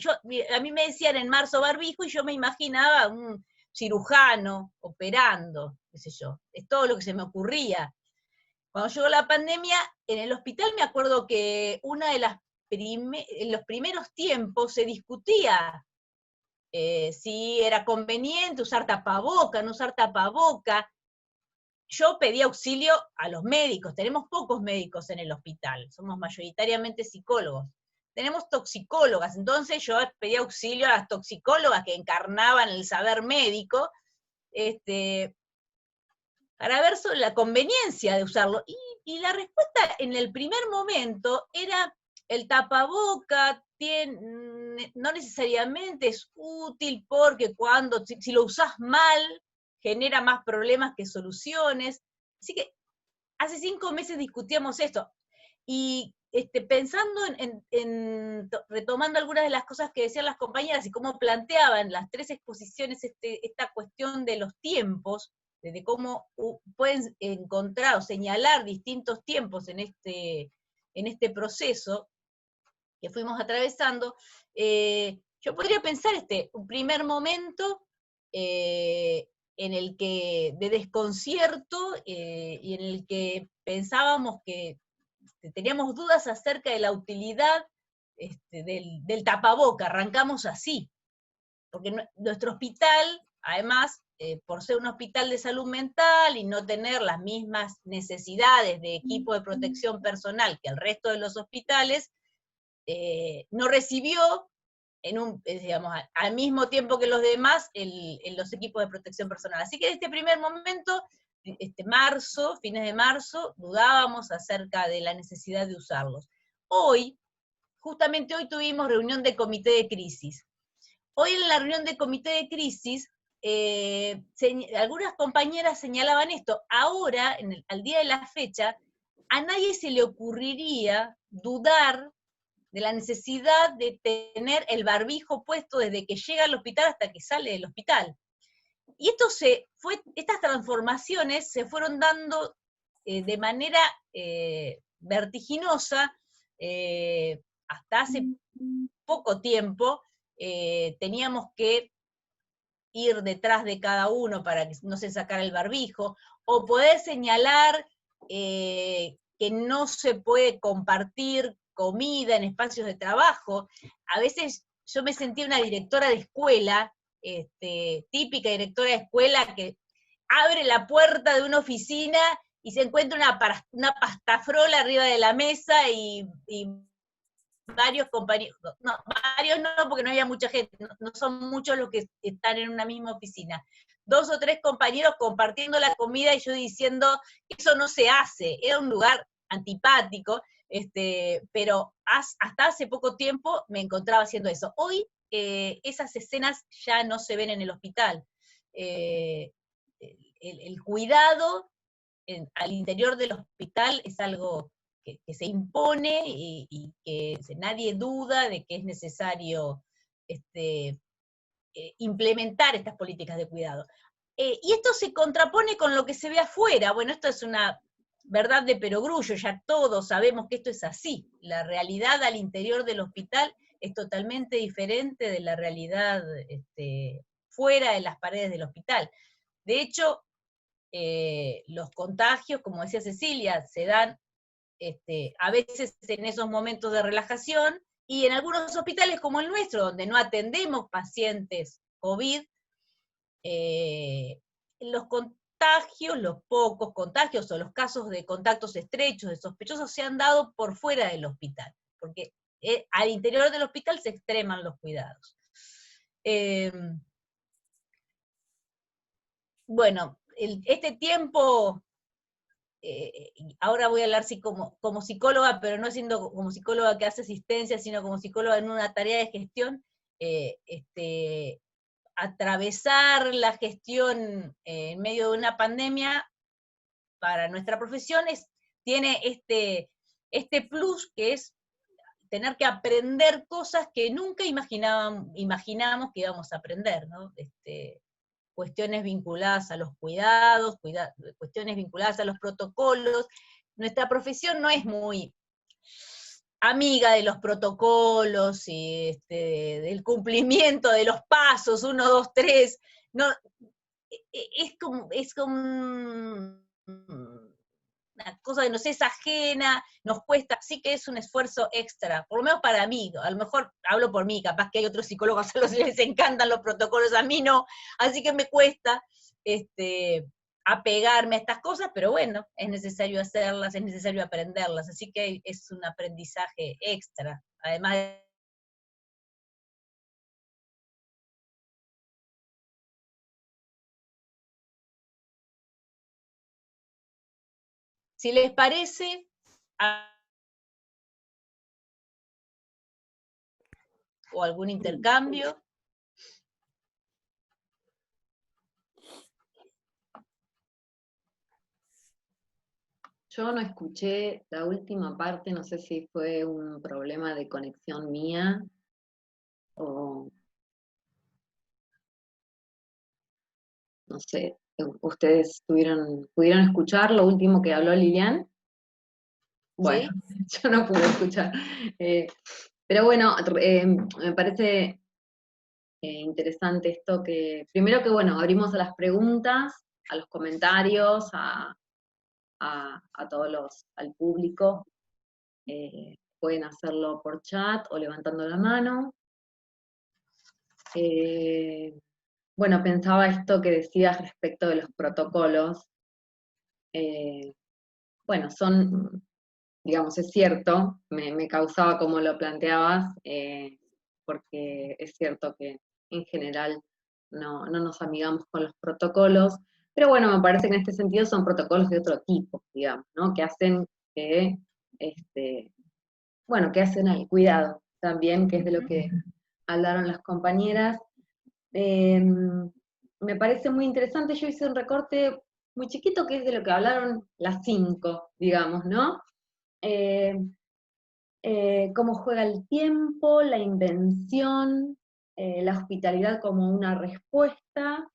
a mí me decían en marzo barbijo, y yo me imaginaba un cirujano operando, qué sé yo, es todo lo que se me ocurría. Cuando llegó la pandemia, en el hospital me acuerdo que en los primeros tiempos se discutía si era conveniente usar tapaboca, no usar tapaboca. Yo pedí auxilio a los médicos, tenemos pocos médicos en el hospital, somos mayoritariamente psicólogos. tenemos toxicólogas, entonces yo pedí auxilio a las toxicólogas que encarnaban el saber médico, para ver sobre la conveniencia de usarlo. Y la respuesta en el primer momento era, el tapaboca no necesariamente es útil porque si lo usás mal, genera más problemas que soluciones. Así que hace 5 meses discutíamos esto. Y pensando retomando algunas de las cosas que decían las compañeras y cómo planteaban las 3 exposiciones esta cuestión de los tiempos, de cómo pueden encontrar o señalar distintos tiempos en este proceso que fuimos atravesando, yo podría pensar un primer momento en el que, de desconcierto, y en el que pensábamos que teníamos dudas acerca de la utilidad del tapaboca, arrancamos así, porque nuestro hospital, además, por ser un hospital de salud mental y no tener las mismas necesidades de equipo de protección personal que el resto de los hospitales, no recibió digamos, al mismo tiempo que los demás los equipos de protección personal. Así que en este primer momento, fines de marzo, dudábamos acerca de la necesidad de usarlos. Justamente hoy tuvimos reunión de comité de crisis. Hoy en la reunión de comité de crisis, algunas compañeras señalaban esto. Ahora, al día de la fecha, a nadie se le ocurriría dudar de la necesidad de tener el barbijo puesto desde que llega al hospital hasta que sale del hospital. Y estas transformaciones se fueron dando de manera vertiginosa. Hasta hace poco tiempo teníamos que ir detrás de cada uno para que no se sacara el barbijo, o poder señalar que no se puede compartir comida en espacios de trabajo. A veces yo me sentía una directora de escuela, típica directora de escuela, que abre la puerta de una oficina y se encuentra una pastafrola arriba de la mesa y varios compañeros, varios no, porque no había mucha gente, no son muchos los que están en una misma oficina. 2 o 3 compañeros compartiendo la comida y yo diciendo, eso no se hace, era un lugar antipático, pero hasta hace poco tiempo me encontraba haciendo eso. Hoy esas escenas ya no se ven en el hospital. El cuidado al interior del hospital es algo que se impone y que nadie duda de que es necesario implementar estas políticas de cuidado. Y esto se contrapone con lo que se ve afuera. Bueno, esto es una verdad de perogrullo, ya todos sabemos que esto es así. La realidad al interior del hospital es totalmente diferente de la realidad fuera de las paredes del hospital. De hecho, los contagios, como decía Cecilia, se dan a veces en esos momentos de relajación, y en algunos hospitales como el nuestro, donde no atendemos pacientes COVID, los contagios, los pocos contagios o los casos de contactos estrechos, de sospechosos, se han dado por fuera del hospital, porque al interior del hospital se extreman los cuidados. Bueno, este tiempo, ahora voy a hablar como psicóloga, pero no siendo como psicóloga que hace asistencia, sino como psicóloga en una tarea de gestión. Atravesar la gestión en medio de una pandemia para nuestra profesión tiene este plus, que es tener que aprender cosas que nunca imaginábamos que íbamos a aprender, ¿no? Cuestiones vinculadas a los cuidados, cuestiones vinculadas a los protocolos. Nuestra profesión no es muy amiga de los protocolos y del cumplimiento de los pasos, 1, 2, 3. No, es como una cosa que nos es ajena, nos cuesta, sí que es un esfuerzo extra, por lo menos para mí. A lo mejor hablo por mí, capaz que hay otros psicólogos a los que les encantan los protocolos, a mí no, así que me cuesta apegarme a estas cosas, pero bueno, es necesario hacerlas, es necesario aprenderlas, así que es un aprendizaje extra además de si les parece, o algún intercambio.
Yo no escuché la última parte, no sé si fue un problema de conexión mía o no sé, ¿ustedes pudieron escuchar lo último que habló Lilian? Bueno,
¿Sí?
yo no pude escuchar. Pero bueno, me parece interesante esto que, primero que bueno, abrimos a las preguntas, a los comentarios, a todos al público. Pueden hacerlo por chat o levantando la mano. Bueno, pensaba esto que decías respecto de los protocolos. Bueno, digamos, es cierto, me causaba como lo planteabas, porque es cierto que en general no nos amigamos con los protocolos, pero bueno, me parece que en este sentido son protocolos de otro tipo, digamos, ¿no? Que hacen que, bueno, que hacen al cuidado también, que es de lo que hablaron las compañeras. Me parece muy interesante, yo hice un recorte muy chiquito que es de lo que hablaron las 5, digamos, ¿no? Cómo juega el tiempo, la invención, la hospitalidad como una respuesta,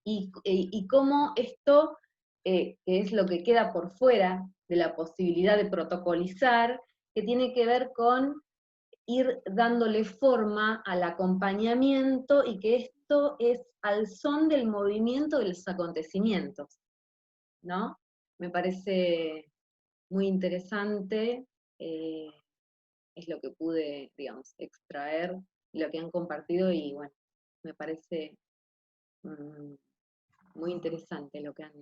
y cómo esto, que es lo que queda por fuera de la posibilidad de protocolizar, que tiene que ver con ir dándole forma al acompañamiento y que esto es al son del movimiento de los acontecimientos, ¿no? Me parece muy interesante, es lo que pude, digamos, extraer, lo que han compartido y bueno, me parece muy interesante lo que han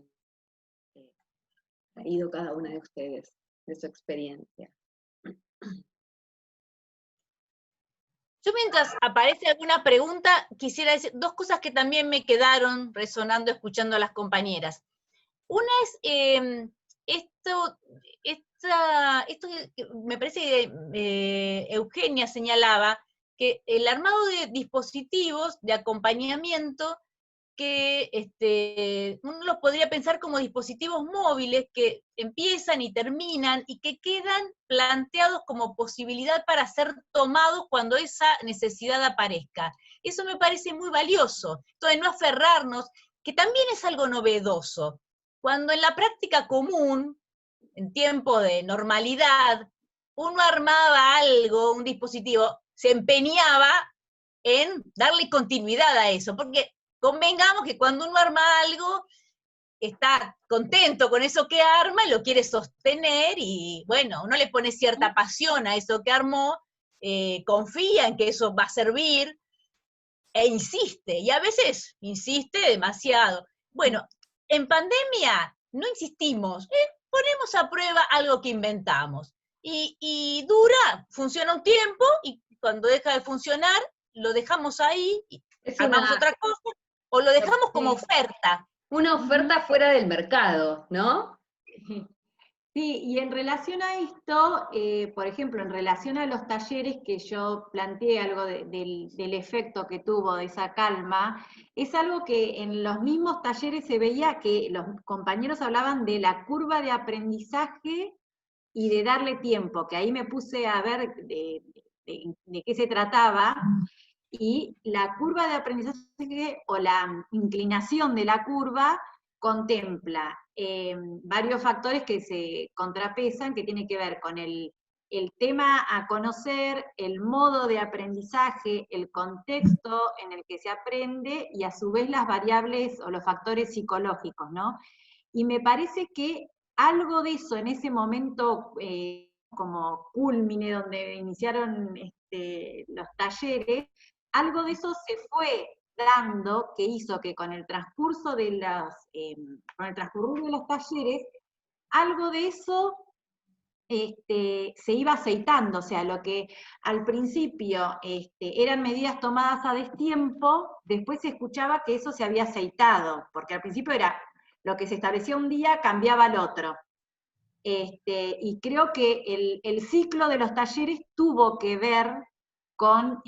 traído cada una de ustedes, de su experiencia.
Yo mientras aparece alguna pregunta, quisiera decir dos cosas que también me quedaron resonando escuchando a las compañeras. Una es esto que me parece que Eugenia señalaba, que el armado de dispositivos de acompañamiento que uno los podría pensar como dispositivos móviles que empiezan y terminan y que quedan planteados como posibilidad para ser tomados cuando esa necesidad aparezca. Eso me parece muy valioso. Entonces, no aferrarnos, que también es algo novedoso. Cuando en la práctica común, en tiempo de normalidad, uno armaba algo, un dispositivo, se empeñaba en darle continuidad a eso, porque convengamos que cuando uno arma algo, está contento con eso que arma y lo quiere sostener y bueno, uno le pone cierta pasión a eso que armó, confía en que eso va a servir e insiste, y a veces insiste demasiado. Bueno, en pandemia no insistimos, ponemos a prueba algo que inventamos y dura, funciona un tiempo y cuando deja de funcionar lo dejamos ahí y armamos otra cosa o lo dejamos como oferta.
Una oferta fuera del mercado, ¿no?
Sí, y en relación a esto, por ejemplo, en relación a los talleres que yo planteé algo del efecto que tuvo de esa calma, es algo que en los mismos talleres se veía que los compañeros hablaban de la curva de aprendizaje y de darle tiempo, que ahí me puse a ver de qué se trataba, y la curva de aprendizaje o la inclinación de la curva contempla varios factores que se contrapesan, que tiene que ver con el tema a conocer, el modo de aprendizaje, el contexto en el que se aprende y a su vez las variables o los factores psicológicos, ¿no? Y me parece que algo de eso en ese momento como culmine donde iniciaron los talleres, algo de eso se fue dando que hizo que con el transcurso de con el transcurrir de los talleres, algo de eso se iba aceitando, o sea, lo que al principio eran medidas tomadas a destiempo, después se escuchaba que eso se había aceitado, porque al principio era lo que se establecía un día cambiaba al otro. Y creo que el ciclo de los talleres tuvo que ver con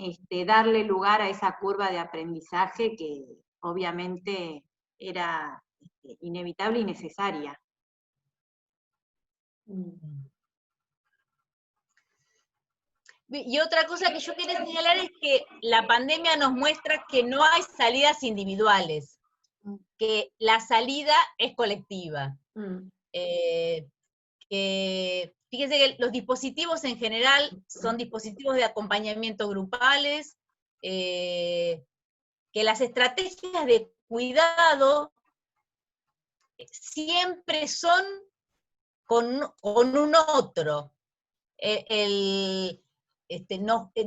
darle lugar a esa curva de aprendizaje que obviamente era inevitable y necesaria.
Y otra cosa que yo quería señalar es que la pandemia nos muestra que no hay salidas individuales, que la salida es colectiva. Que fíjense que los dispositivos en general son dispositivos de acompañamiento grupales, que las estrategias de cuidado siempre son con un otro.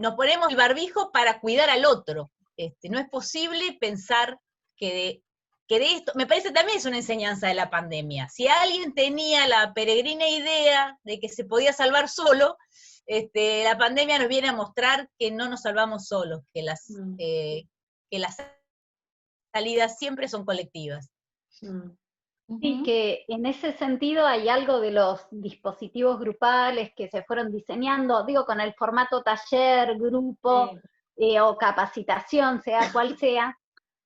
Nos ponemos el barbijo para cuidar al otro. No es posible pensar que de esto, me parece también es una enseñanza de la pandemia. Si alguien tenía la peregrina idea de que se podía salvar solo, la pandemia nos viene a mostrar que no nos salvamos solos, que las salidas siempre son colectivas.
Sí, que en ese sentido hay algo de los dispositivos grupales que se fueron diseñando, digo, con el formato taller, grupo o capacitación, sea cual sea,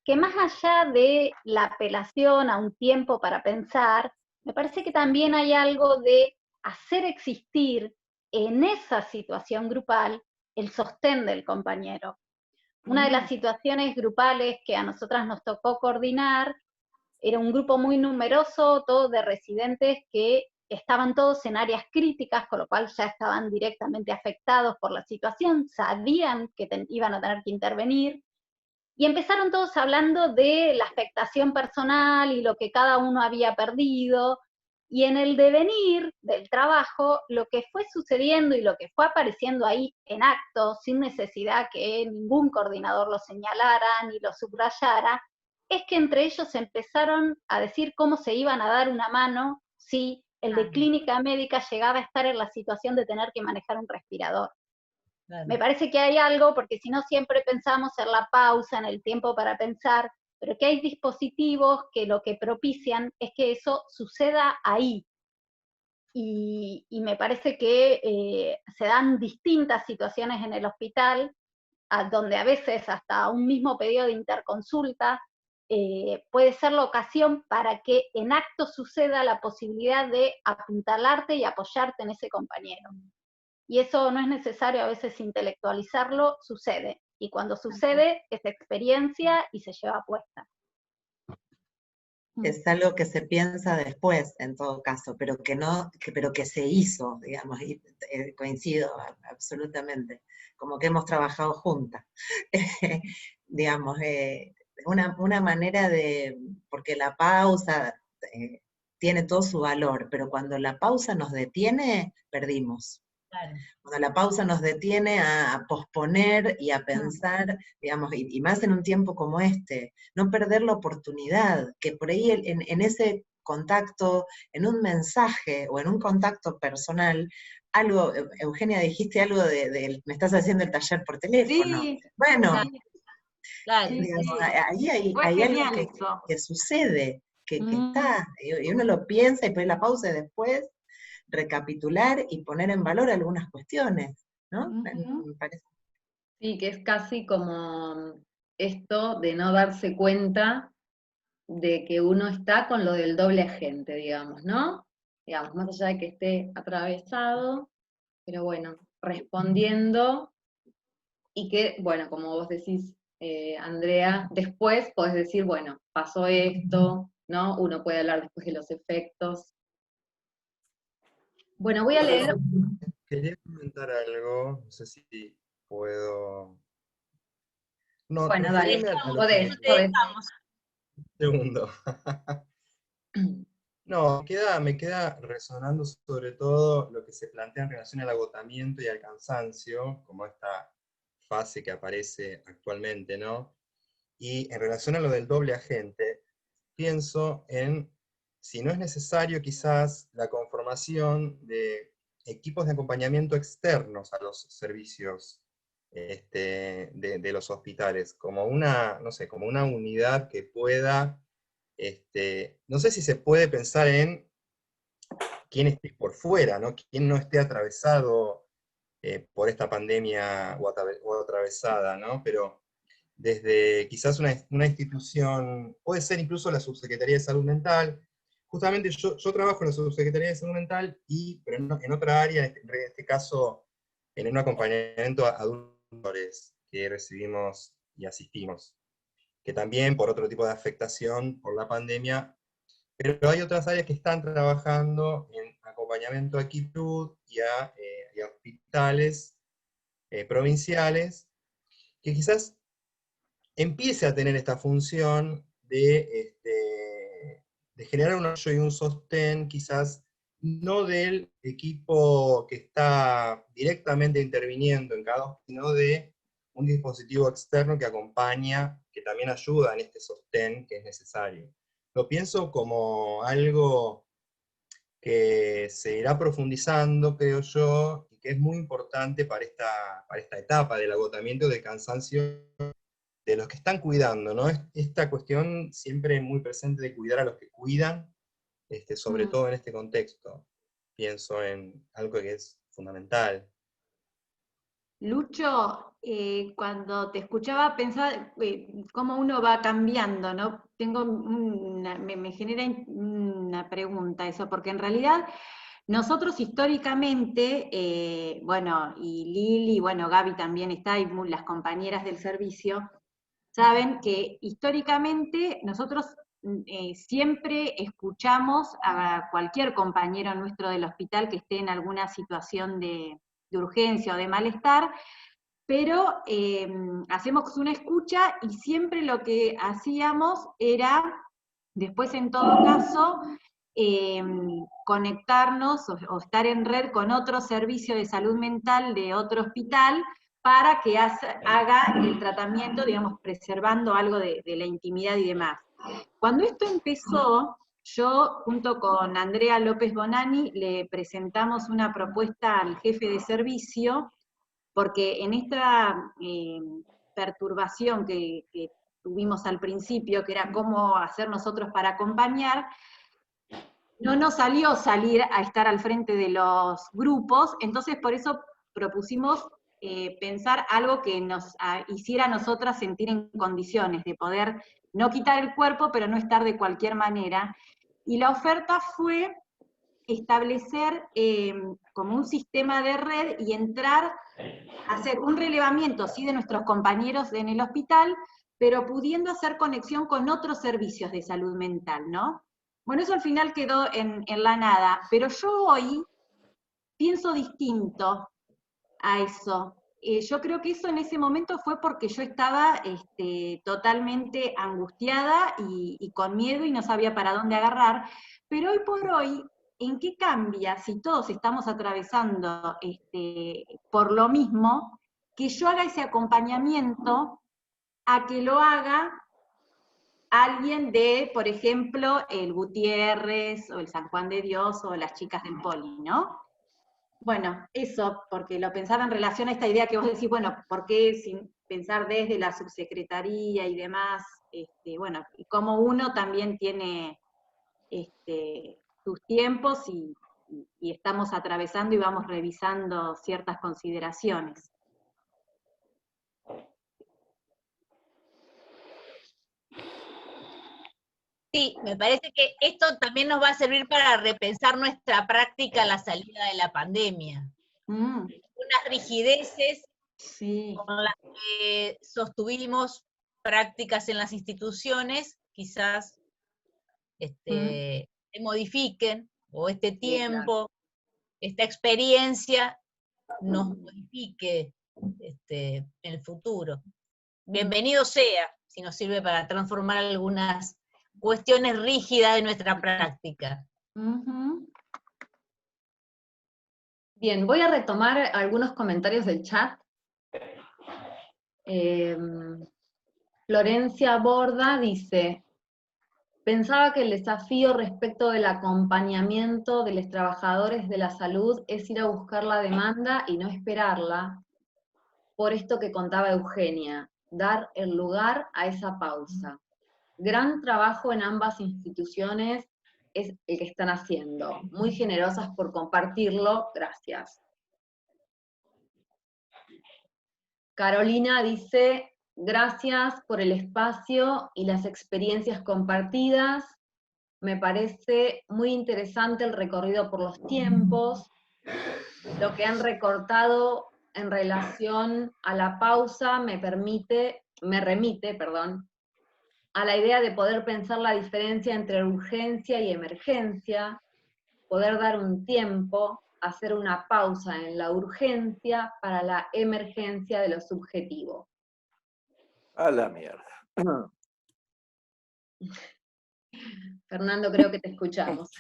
que más allá de la apelación a un tiempo para pensar, me parece que también hay algo de hacer existir en esa situación grupal el sostén del compañero. Una de las situaciones grupales que a nosotras nos tocó coordinar era un grupo muy numeroso, todo de residentes que estaban todos en áreas críticas, con lo cual ya estaban directamente afectados por la situación, sabían que iban a tener que intervenir, y empezaron todos hablando de la afectación personal y lo que cada uno había perdido, y en el devenir del trabajo, lo que fue sucediendo y lo que fue apareciendo ahí en acto, sin necesidad que ningún coordinador lo señalara ni lo subrayara, es que entre ellos empezaron a decir cómo se iban a dar una mano si el de clínica médica llegaba a estar en la situación de tener que manejar un respirador. Claro. Me parece que hay algo, porque si no siempre pensamos en la pausa, en el tiempo para pensar, pero que hay dispositivos que lo que propician es que eso suceda ahí. Y me parece que se dan distintas situaciones en el hospital, donde a veces hasta un mismo pedido de interconsulta puede ser la ocasión para que en acto suceda la posibilidad de apuntalarte y apoyarte en ese compañero. Y eso no es necesario a veces intelectualizarlo, sucede. Y cuando sucede, es experiencia y se lleva puesta.
Es algo que se piensa después, en todo caso, pero que se hizo, digamos, y coincido absolutamente, como que hemos trabajado juntas. Digamos, una manera de, porque la pausa tiene todo su valor, pero cuando la pausa nos detiene, perdimos. Claro. Cuando la pausa nos detiene a posponer y a pensar, digamos, y más en un tiempo como este, no perder la oportunidad, que por ahí en ese contacto, en un mensaje o en un contacto personal, algo, Eugenia, dijiste algo me estás haciendo el taller por teléfono. Sí, bueno, claro, digamos, ahí hay algo que sucede, que está, y uno lo piensa y pone la pausa y después recapitular y poner en valor algunas cuestiones, ¿no? Me parece.
Sí, que es casi como esto de no darse cuenta de que uno está con lo del doble agente, digamos, ¿no? Digamos, más allá de que esté atravesado, pero bueno, respondiendo, y que, bueno, como vos decís, Andrea, después podés decir, bueno, pasó esto, ¿no? Uno puede hablar después de los efectos. Bueno, voy a leer.
Quería comentar algo, no sé si puedo. No,
bueno, dale, podés.
Un segundo. No, me queda resonando sobre todo lo que se plantea en relación al agotamiento y al cansancio, como esta fase que aparece actualmente, ¿no? Y en relación a lo del doble agente, pienso en si no es necesario quizás la conformación de equipos de acompañamiento externos a los servicios de los hospitales, como una, no sé, como una unidad que pueda, no sé si se puede pensar en quién esté por fuera, ¿no? Quién no esté atravesado por esta pandemia o atravesada, ¿no? Pero desde quizás una institución, puede ser incluso la Subsecretaría de Salud Mental. Justamente yo trabajo en la Subsecretaría de Salud Mental, pero en otra área, en este caso en un acompañamiento a adultos que recibimos y asistimos, que también por otro tipo de afectación por la pandemia, pero hay otras áreas que están trabajando en acompañamiento a actitud y a hospitales provinciales, que quizás empiece a tener esta función de generar un apoyo y un sostén, quizás no del equipo que está directamente interviniendo en cada uno, sino de un dispositivo externo que acompaña, que también ayuda en este sostén que es necesario. Lo pienso como algo que se irá profundizando, creo yo, y que es muy importante para esta etapa del agotamiento, del cansancio de los que están cuidando, ¿no? Esta cuestión siempre muy presente de cuidar a los que cuidan, sobre todo en este contexto. Pienso en algo que es fundamental.
Lucho, cuando te escuchaba pensaba cómo uno va cambiando, ¿no? Me genera una pregunta eso, porque en realidad nosotros históricamente, bueno, y Lili, bueno, Gaby también está, y las compañeras del servicio, saben que históricamente nosotros siempre escuchamos a cualquier compañero nuestro del hospital que esté en alguna situación de urgencia o de malestar, pero hacemos una escucha y siempre lo que hacíamos era, después en todo caso, conectarnos o estar en red con otro servicio de salud mental de otro hospital para que haga el tratamiento, digamos, preservando algo de la intimidad y demás. Cuando esto empezó, yo junto con Andrea López Bonani le presentamos una propuesta al jefe de servicio, porque en esta perturbación que tuvimos al principio, que era cómo hacer nosotros para acompañar, no nos salió salir a estar al frente de los grupos, entonces por eso propusimos pensar algo que nos hiciera a nosotras sentir en condiciones de poder no quitar el cuerpo, pero no estar de cualquier manera. Y la oferta fue establecer como un sistema de red y entrar a hacer un relevamiento, sí, de nuestros compañeros en el hospital, pero pudiendo hacer conexión con otros servicios de salud mental, ¿no? Bueno, eso al final quedó en la nada, pero yo hoy pienso distinto a eso. Yo creo que eso en ese momento fue porque yo estaba totalmente angustiada y con miedo y no sabía para dónde agarrar, pero hoy por hoy, ¿en qué cambia si todos estamos atravesando por lo mismo, que yo haga ese acompañamiento a que lo haga alguien de, por ejemplo, el Gutiérrez, o el San Juan de Dios, o las chicas del Poli, ¿no? Bueno, eso, porque lo pensaba en relación a esta idea que vos decís, bueno, ¿por qué sin pensar desde la subsecretaría y demás? Bueno, y como uno también tiene sus tiempos y estamos atravesando y vamos revisando ciertas consideraciones.
Sí, me parece que esto también nos va a servir para repensar nuestra práctica a la salida de la pandemia. Unas rigideces
sí,
con las que sostuvimos prácticas en las instituciones, quizás se modifiquen, o este tiempo, esta experiencia nos modifique en el futuro. Bienvenido sea, si nos sirve para transformar algunas cuestiones rígidas de nuestra práctica.
Bien, voy a retomar algunos comentarios del chat. Florencia Borda dice, Pensaba que el desafío respecto del acompañamiento de los trabajadores de la salud es ir a buscar la demanda y no esperarla, por esto que contaba Eugenia, dar el lugar a esa pausa. Gran trabajo en ambas instituciones es el que están haciendo. Muy generosas por compartirlo, gracias. Carolina dice, gracias por el espacio y las experiencias compartidas. Me parece muy interesante el recorrido por los tiempos, lo que han recortado en relación a la pausa me remite, a la idea de poder pensar la diferencia entre urgencia y emergencia, poder dar un tiempo, hacer una pausa en la urgencia para la emergencia de lo subjetivo.
A la mierda.
Fernando, creo que te escuchamos.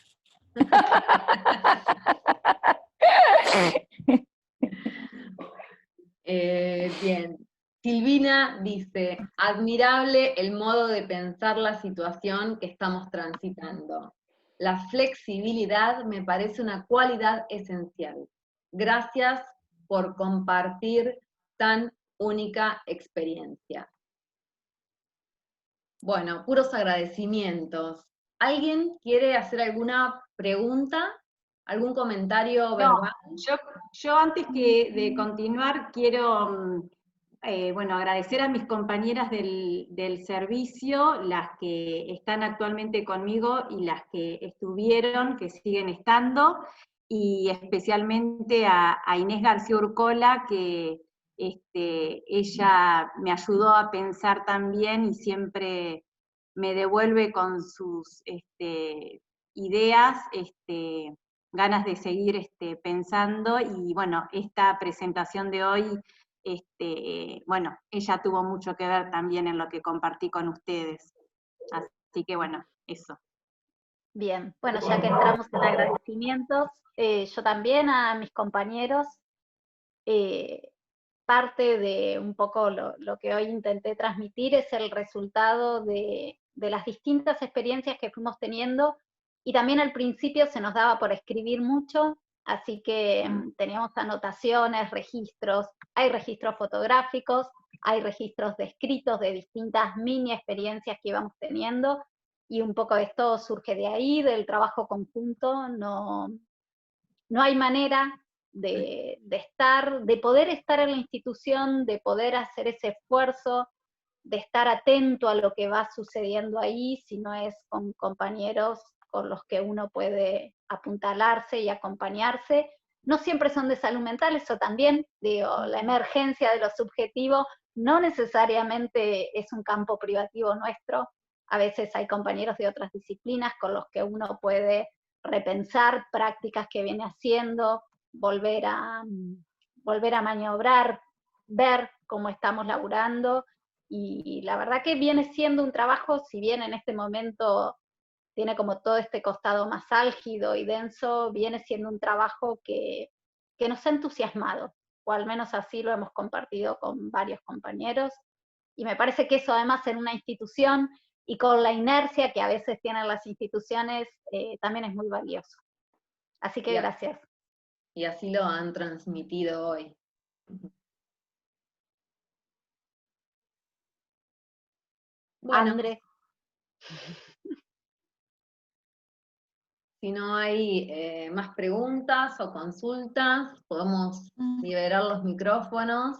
Bien. Silvina dice, admirable el modo de pensar la situación que estamos transitando. La flexibilidad me parece una cualidad esencial. Gracias por compartir tan única experiencia. Bueno, puros agradecimientos. ¿Alguien quiere hacer alguna pregunta? ¿Algún comentario verbal?
Yo antes de continuar quiero bueno, agradecer a mis compañeras del servicio, las que están actualmente conmigo y las que estuvieron, que siguen estando, y especialmente a Inés García Urcola, que ella me ayudó a pensar también y siempre me devuelve con sus ideas, ganas de seguir pensando, y bueno, esta presentación de hoy, bueno, ella tuvo mucho que ver también en lo que compartí con ustedes. Así que bueno, eso.
Bien, bueno, ya que entramos en agradecimientos, yo también a mis compañeros, parte de un poco lo que hoy intenté transmitir es el resultado de las distintas experiencias que fuimos teniendo, y también al principio se nos daba por escribir mucho, así que teníamos anotaciones, registros, hay registros fotográficos, hay registros de escritos de distintas mini experiencias que íbamos teniendo, y un poco esto surge de ahí, del trabajo conjunto. No hay manera de poder estar en la institución, de poder hacer ese esfuerzo, de estar atento a lo que va sucediendo ahí, si no es con compañeros con los que uno puede apuntalarse y acompañarse. No siempre son de salud mental, eso también, digo, la emergencia de lo subjetivo no necesariamente es un campo privativo nuestro. A veces hay compañeros de otras disciplinas con los que uno puede repensar prácticas que viene haciendo, volver a maniobrar, ver cómo estamos laburando, y la verdad que viene siendo un trabajo, si bien en este momento tiene como todo este costado más álgido y denso, viene siendo un trabajo que nos ha entusiasmado, o al menos así lo hemos compartido con varios compañeros, y me parece que eso además en una institución y con la inercia que a veces tienen las instituciones, también es muy valioso. Así que gracias.
Y así lo han transmitido hoy. Bueno,
Andrés.
Si no hay más preguntas o consultas, podemos liberar los micrófonos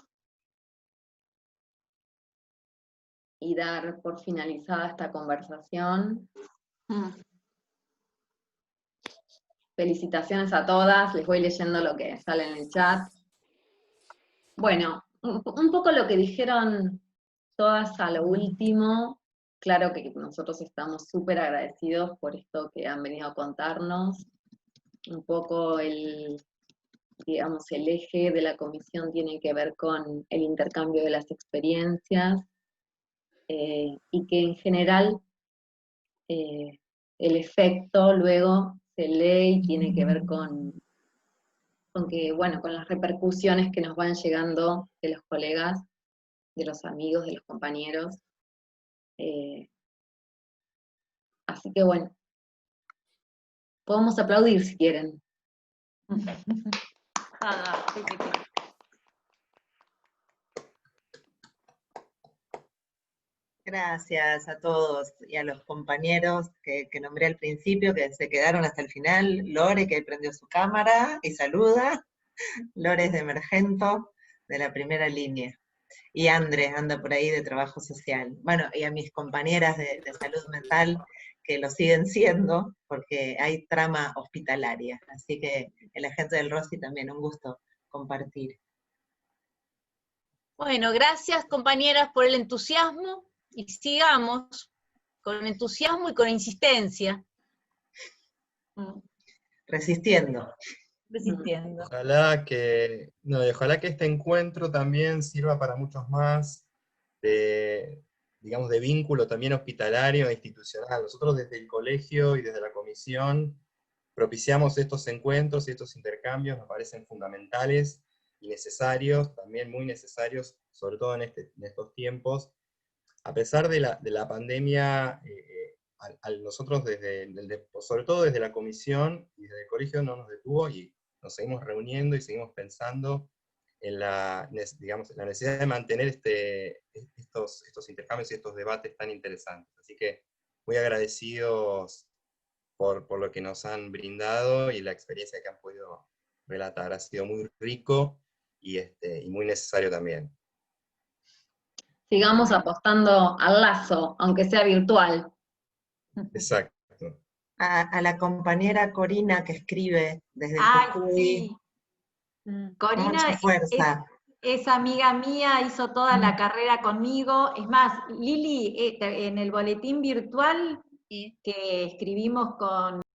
y dar por finalizada esta conversación. Felicitaciones a todas, les voy leyendo lo que sale en el chat. Bueno, un poco lo que dijeron todas a lo último. Claro que nosotros estamos súper agradecidos por esto que han venido a contarnos. Un poco digamos, el eje de la comisión tiene que ver con el intercambio de las experiencias, y que en general el efecto luego se lee y tiene que ver con que, bueno, con las repercusiones que nos van llegando de los colegas, de los amigos, de los compañeros, Así que bueno, podemos aplaudir si quieren.
Gracias a todos y a los compañeros que nombré al principio, que se quedaron hasta el final. Lore, que prendió su cámara y saluda. Lore es de Emergento, de la primera línea. Y Andrés anda por ahí de trabajo social. Bueno, y a mis compañeras de salud mental, que lo siguen siendo, porque hay trama hospitalaria. Así que la gente del Rossi también, un gusto compartir.
Bueno, gracias compañeras por el entusiasmo, y sigamos con entusiasmo y con insistencia.
Resistiendo.
Resistiendo.
Ojalá que este encuentro también sirva para muchos más, digamos, de vínculo también hospitalario e institucional. Nosotros desde el colegio y desde la comisión propiciamos estos encuentros y estos intercambios, nos parecen fundamentales y necesarios, también muy necesarios, sobre todo en estos tiempos. A pesar de la pandemia, nosotros sobre todo desde la comisión y desde el colegio no nos detuvo, y nos seguimos reuniendo y seguimos pensando en la necesidad de mantener estos intercambios y estos debates tan interesantes. Así que muy agradecidos por lo que nos han brindado y la experiencia que han podido relatar. Ha sido muy rico y muy necesario también.
Sigamos apostando al lazo, aunque sea virtual.
Exacto.
A la compañera Corina que escribe desde Jujuy.
Sí. Corina
Mucha fuerza.
es amiga mía, hizo toda la carrera conmigo. Es más, Lili, en el boletín virtual que escribimos con